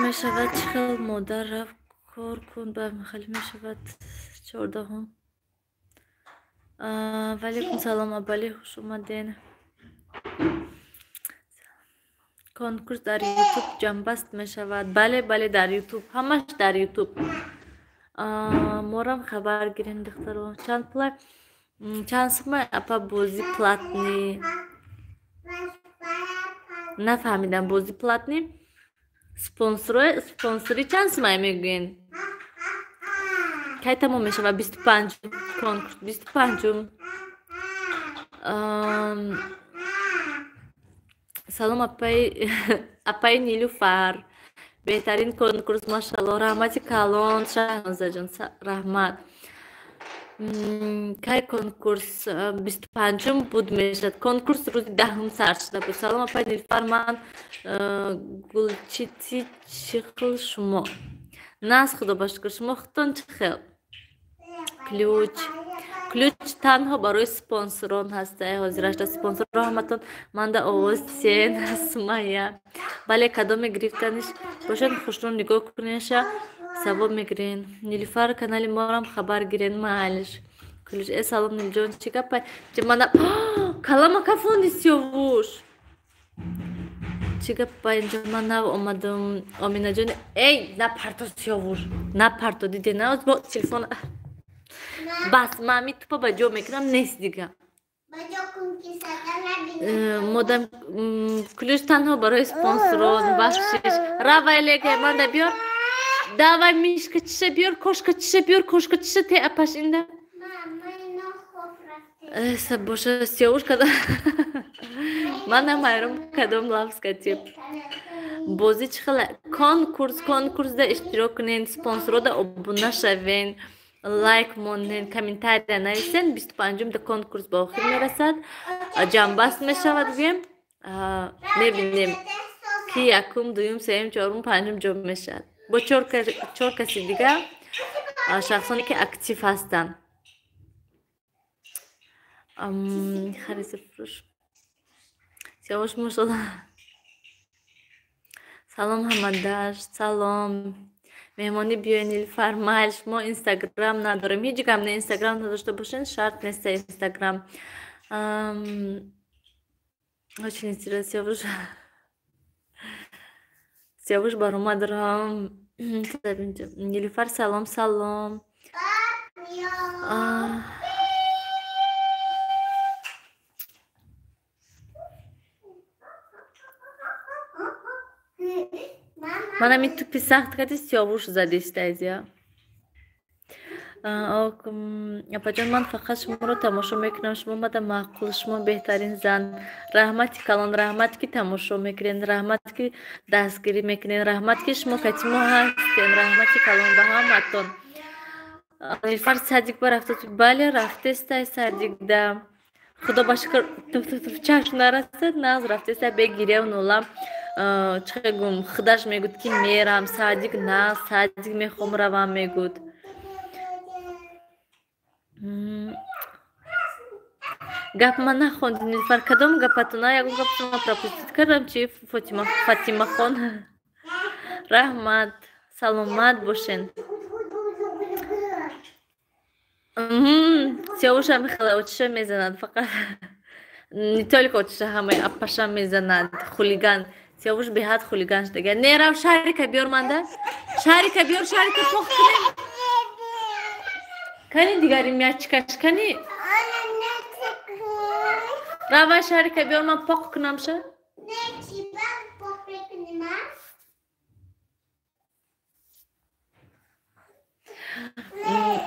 мешавад чхел модар рафт کار کن به محل می شود 14. وعلیکم سلام ابالی خوش اومدین. کنکورس در یوتیوب جنبست می شود. بله بله در یوتیوب، همش در یوتیوب. مورم خبر گیرین دخترو. چند سمه اپا بوزی پلاتنی. نفهمیدم بوزی پلاتنی. سپانسری چند سمه میگین؟ کی تموم می شود؟ 25 کنکورس 25. سلام اپای نیلوفر. بهترین کنکورس ماشاءالله. رحمتی کلان شهنازه جان رحمت. کی کنکورس 25 بود میشد. کنکورس روز 10 سر شده بود. سلام اپای نیلوفر. من گلچیتی چخل شما ناز خدا باشکر. شما خودتون چخل کلوچ تنها برای سپانسران هسته. حاضرش سپانسر رحمتون من در آواز سین سمایه. بله کدام گرفتنش باشن خوشتون نگاه کنیش ثواب میگیرین. نیلوفر کانال ما هم خبر گیرین محلش. کلوچ سلام نیل جان چی گپه من کلام کفوندی سیووش چی گپه اینجا من نو اومدم. آمینا جان ای نپرتو سیووش نپرتو دیده نه با تلفن بس مامی تو با جو میکنم نیست دیگه. مدام کلوش تنها برای سپانسران بخشش روایله که من دا بیار داوای میشکه چیشه بیار کشکه چیشه بیار کشکه چیشه تی اپاش اینده سب باشه سیاوش کدام من نمایرم کدام لفظ کتیب بازی چخلا کنکورس دا اشتراک کنین. سپانسرو دا ابونه شوین. لایک موندین کامنتاری نویسین. 25 دا کنکورس با آخر میرسد. جنبست میشود گویم میبینیم کی یکم دویم سوم چهارم پنجم جا میشد با 4 کسی دیگه شخصانی که اکتیو هستن. خریز فروش سیاوش ماشاءالله. سلام همداش سلام. مهمانی بیاین نیلوفر محل. ما اینستاگرام نداریم. هیچ گم نه اینستاگرام نداشته باشین شرط نیست اینستاگرام. очень интересно سیاوش برام دارم. نیلوفر سلام سلام. منم این توپی سخت کردی سیاوش زدی استایزیا. اپا جان من فقط شما رو تماشا میکنم. شما مده معقول شما بهترین زن. رحمتی کلان رحمت که تماشا میکنین. رحمت که دستگیری میکنین. رحمت که شما کتی ما هستین. رحمتی کلان به همتون. نیلوفر صدیق با رفته تو بله رفته استای صدیق ده خدا باشکر چشم نرسد ناز رفته استای بگیره و نولم چه گم خداش میگود که میرم صدیق نه صدیق میخوام روم میگود. گپ من نخوند نیلوفر کدام گپتونه یکو گپ شما پراپوزیت کردم چی فاطمه خان رحمت سلامت باشین. سیاوش هم خیلی اوچشه میزند فقط не только اوچشه همه اپاش میزند. خولیگان سیاوش به حد خولیگان شده. نیرم شریک بیار منده شریک بیار شریک پخت کنیم کنی دیگری میاد چکش کنی روی شریک بیار من پخت کنم شه.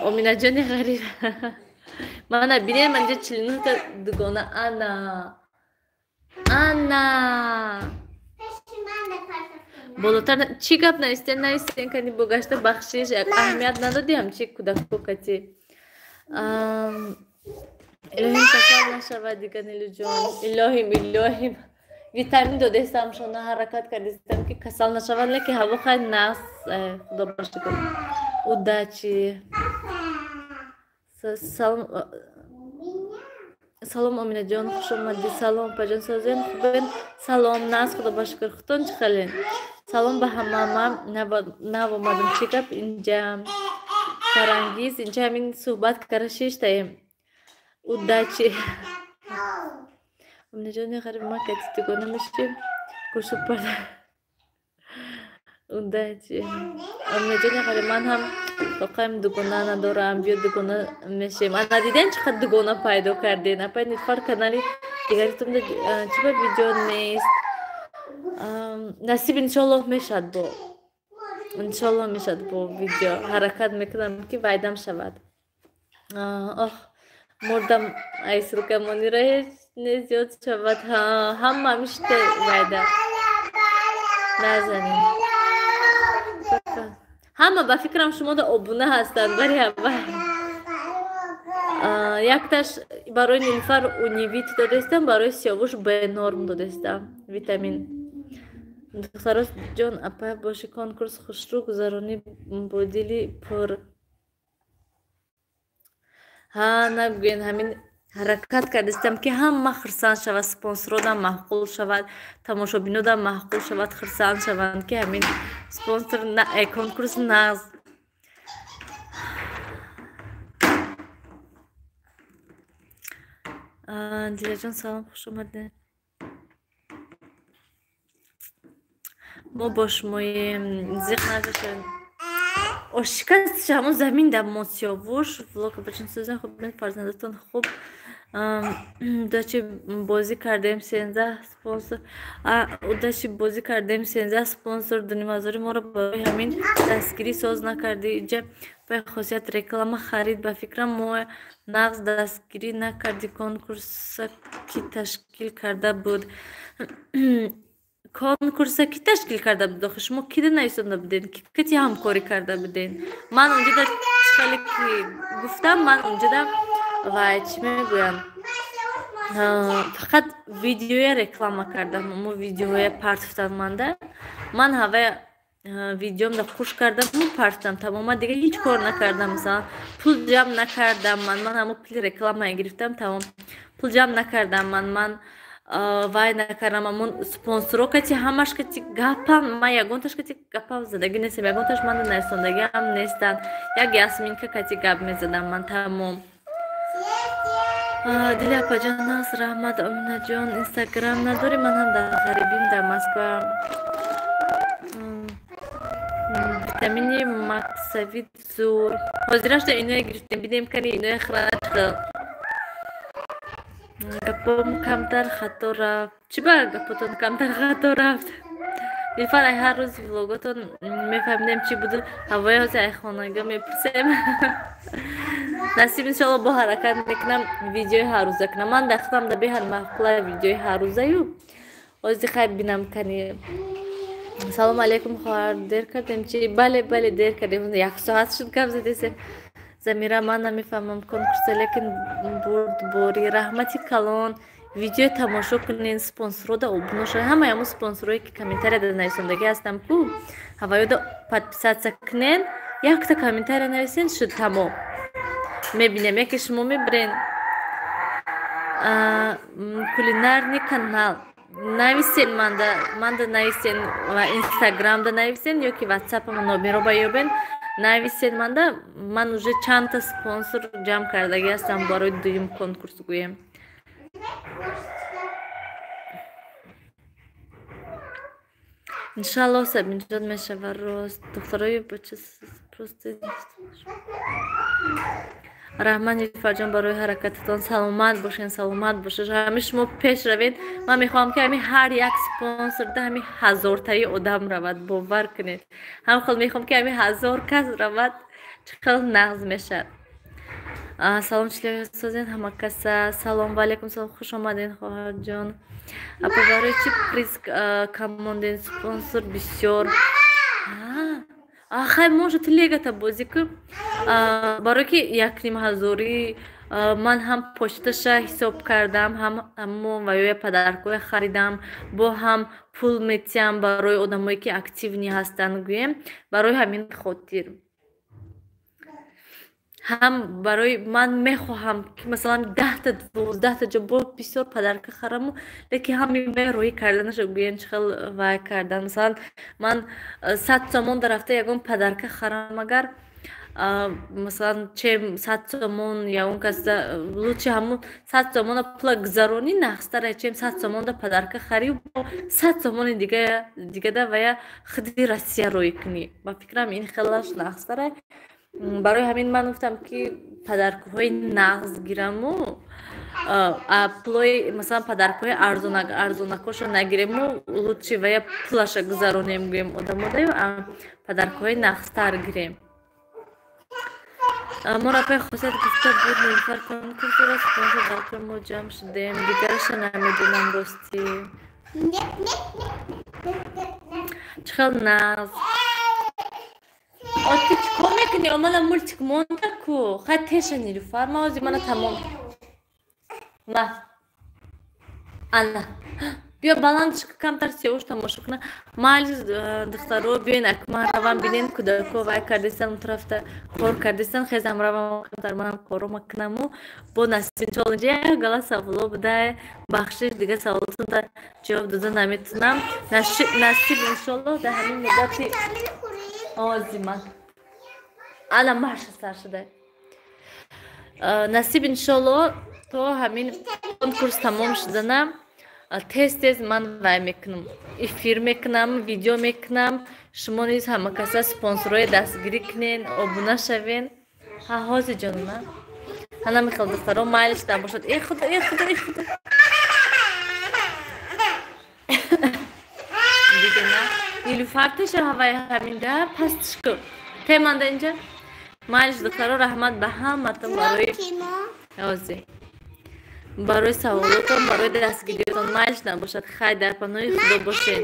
آمینا جانی غریب من بینیم منجا چلینو تا دگونه انا بالاتر چی گپ نیستین کنی بگشته بخشیش یک اهمیت ندادی همچی کودکو کتی. الهیم کسال نشود دیگه نیلو جان. الهیم ویتامین داده استم شونه حرکت کردیستم که کسال نشود لکه هوا خیلی ناس خدا باشته کنم او دا چی سلام آمینا جان خوش اومدی. سلام پجان سازین خوبین. سلام ناس خدا باشکر خودتون چخلین. Салом ба ҳама. Ман навомадам чӣ гап инҷа Фарангиз инҷа ҳамин суҳбат кара шештаем. Удачи. Умниҷони ғариб ма кати дугона мешим. Гӯшу парда. Удачи. Умниҷони ғариб ман ҳам тоқаем дугона надорам. Биё дугона мешем. Ана диден чӣ қадр дугона пайдо карден. Апай Нилуфар канали дигаритумда чӣ ба видео нест. Насиб иншоллоҳ мешад бо. Иншоллоҳ мешад бо видео. Ҳаракат мекунам ки вайдам шавад. Ох, мурдам айс рукамонира ҳеҷ не зиёд шавад. Ҳама мишта вайда. Назанем. Ҳама ба фикрам шумода обуна ҳастанд. Бари аввал. Якташ барои Нилуфар унивит додестам, барои Сиёвуш Б-норм додестам. Витамин. Духтарос ҷон апа боши конкурс хушрӯ гузаронӣ бо дили пур. Нагӯен ҳамин ҳаракат кардистам ки ҳама хирсанд шавад, спонсородам маҳқул шавад, тамошобинодам маҳқул шавад, хирсанд шаванд ки ҳамин спонсор конкурс нағз. Диляҷон салом, хуш омадед. мо бо шумоем зиқ накашем. Ошикаст ҳамон замин дар Мосиёвуш влога бачон сӯзан хуб мен фарзандатон хуб удачи бозӣ кардем 13 спонсор. Удачи бозӣ кардем 13 спонсор дунимазори моро барои ҳамин дастгирӣ соз накарди. Иҷа ба хосият реклама харид. Ба фикрам мо нағз дастгирӣ накарди. Конкурса ки ташкил карда буд. Конкурса ки ташкил карда буд. Охи шумо кида нависонда буден? Кати ҳамкорӣ карда буден? Ман унҷода хеле ки гуфтам, ман унҷода вай чӣ мегӯям, фақат видеоя реклама кардам. Мо видеоя партифтам манда. Ман ҳавая видеомда хуш кардам, мо партифтам. Тамома дига ҳеҷ кор накардам. Мисалан пул ҷамъ накардам. Ман ҳамо пули рекламая гирифтам. Тамом пул ҷамъ накардам. Ман вай накардам. Амон спонсоро кати ҳамаш кати гапам. Ман ягонташ кати гапам задаги нестам. Ягонташ манда нависондагиам нестанд. Як ясминка кати гап мезадам ман. Тамом. Дили апаҷон аст. Раҳмат Оминаҷон. Инстаграм надори? Ман ҳам дар ғарибим дар Москва. Витамини Максавид зур. Ҳозирашда иноя гирифтем. Бидем кани иноя хирачда. Гапом камтар хато рафт. Чӣ ба гапотон камтар хато рафт? Нилуфар ай ҳар рӯз влоготон мефаҳмидем чӣ буду. Ҳавои ҳозир ай хонага мепурсем. Насиб иншалло бо ҳаракат мекунам видеои ҳаррӯза кунам. Ман дахтам да беҳад маҳқула видеои ҳаррӯзаю. Ҳозир хай бинам кани. Салом алейкум хоҳар, дер кардем чӣ? Бале дер кардем. 1 соат шуд гап задесем. Замира ман намефаҳмам конкурса лекин бурдборӣ. Раҳмати калон. Видео тамошо кунен. Спонсорода обуно шуда. Ҳамаи ҳамон спонсорои ки комментария да нависондагӣ ҳастам ку. Ҳаваёда подписатсия кунен. Якта комментария нависен шуд тамом. Мебинем яке шумо мебирен. Кулинарный канал. Нависен манда нависен ва Инстаграмда нависен ёки WhatsApp-ама номеро биёбен. Нависен манда. Ман уже чандта спонсор ҷамъ кардагӣ ҳастам барои дуюм конкурс гӯем. Иншаллоҳ Сабинҷон мешава рост. Духтарои бача просто раҳмат Нилуфарҷон барои ҳаракататон. Саломат бошен, саломат бошед. Ҳамин шумо пеш равед. Ман мехоҳам ки ҳамин ҳар як спонсорда ҳамин ҳазортаи одам равад. бовар кунед. Ҳамхел мехоҳам ки ҳамин 1000 кас равад. Чӣ қадр нағз мешавад. Салом члёсозен ҳама каса. Салом ва алейкум салом. Хуш омадед хоҳарҷон. Апа барои чӣ приз камонден спонсор бисёр. Хай может легата бозӣ ку. Барои ки 1500 ман ҳам почташа ҳисоб кардам, ҳам ҳамон ваёя падаркоя харидам, бо ҳам пул метиҳам барои одамое ки активни ҳастанд гӯем. Барои ҳамин хотир ҳам барои ман мехоҳам ки масалан 10 та 12 та ҷо бисёр падарка хараму лекин ҳамин роҳӣ карданашо гӯям чӣ хел вай кардан. Масалан ман 100 сомон дар ҳафта ягон падарка харам, агар مثلا چه 100 سومون یا اون کس لوچی همون 100 سومون پول گذرونی نخستره چه 100 سومون دا پدرک خری و 100 سومون دیگه دا ویا خدی راسیا روی کنی. با فکرم این خیلیش نخستره. برای همین من گفتم که پدرک‌های نغز گیرم و پولای مثلا پدرک‌های ارزونکاشو نگیرم و لوچی ویا پولش گذرونیم گیم آدمو دا پدرک‌های نخستر گیریم. ما را به خصوصیت گفته بود نیلوفر کنکور را سپانسر در ما جمع شدیم دیگرش نمیدونم راستی چخل ناز آتی چکو میکنی اومدم مولتیک مونده کو خواهد تیشه نیلوفر ما آزی منو تمام نه الله بیا баланд камтар сеуш тамошо кунам. Майли духтаро биёин акман равам бинен кӯдако вай кардестан он тарафта кор кардестан хезам равам камтар манам коро макунаму бо насиб иншолло як гала саволо буда бахшиш дига саволотунда ҷавоб дода наметунам. Насиб иншолло дар ҳамин муддати озиман ала маша сар шуда насиб иншолло то ҳамин конкурс тамом шуданам тез ман вай мекунам, эфир мекунам, видео мекунам. шумо низ ҳама каса спонсорҳои дастгирӣ кунен, обуна шавен. ҳа ҳози ҷонуна ҳана михел духтаро майлишдан бошад. Худо дига на нилуфар теша ҳавай ҳаминда пастишку теманда инҷа майлиш духтаро раҳмат ба ҳаматон барои ҳози برای سوالاتون برای دستگیریتون مایش نباشد. خیر در پناه خدا باشین.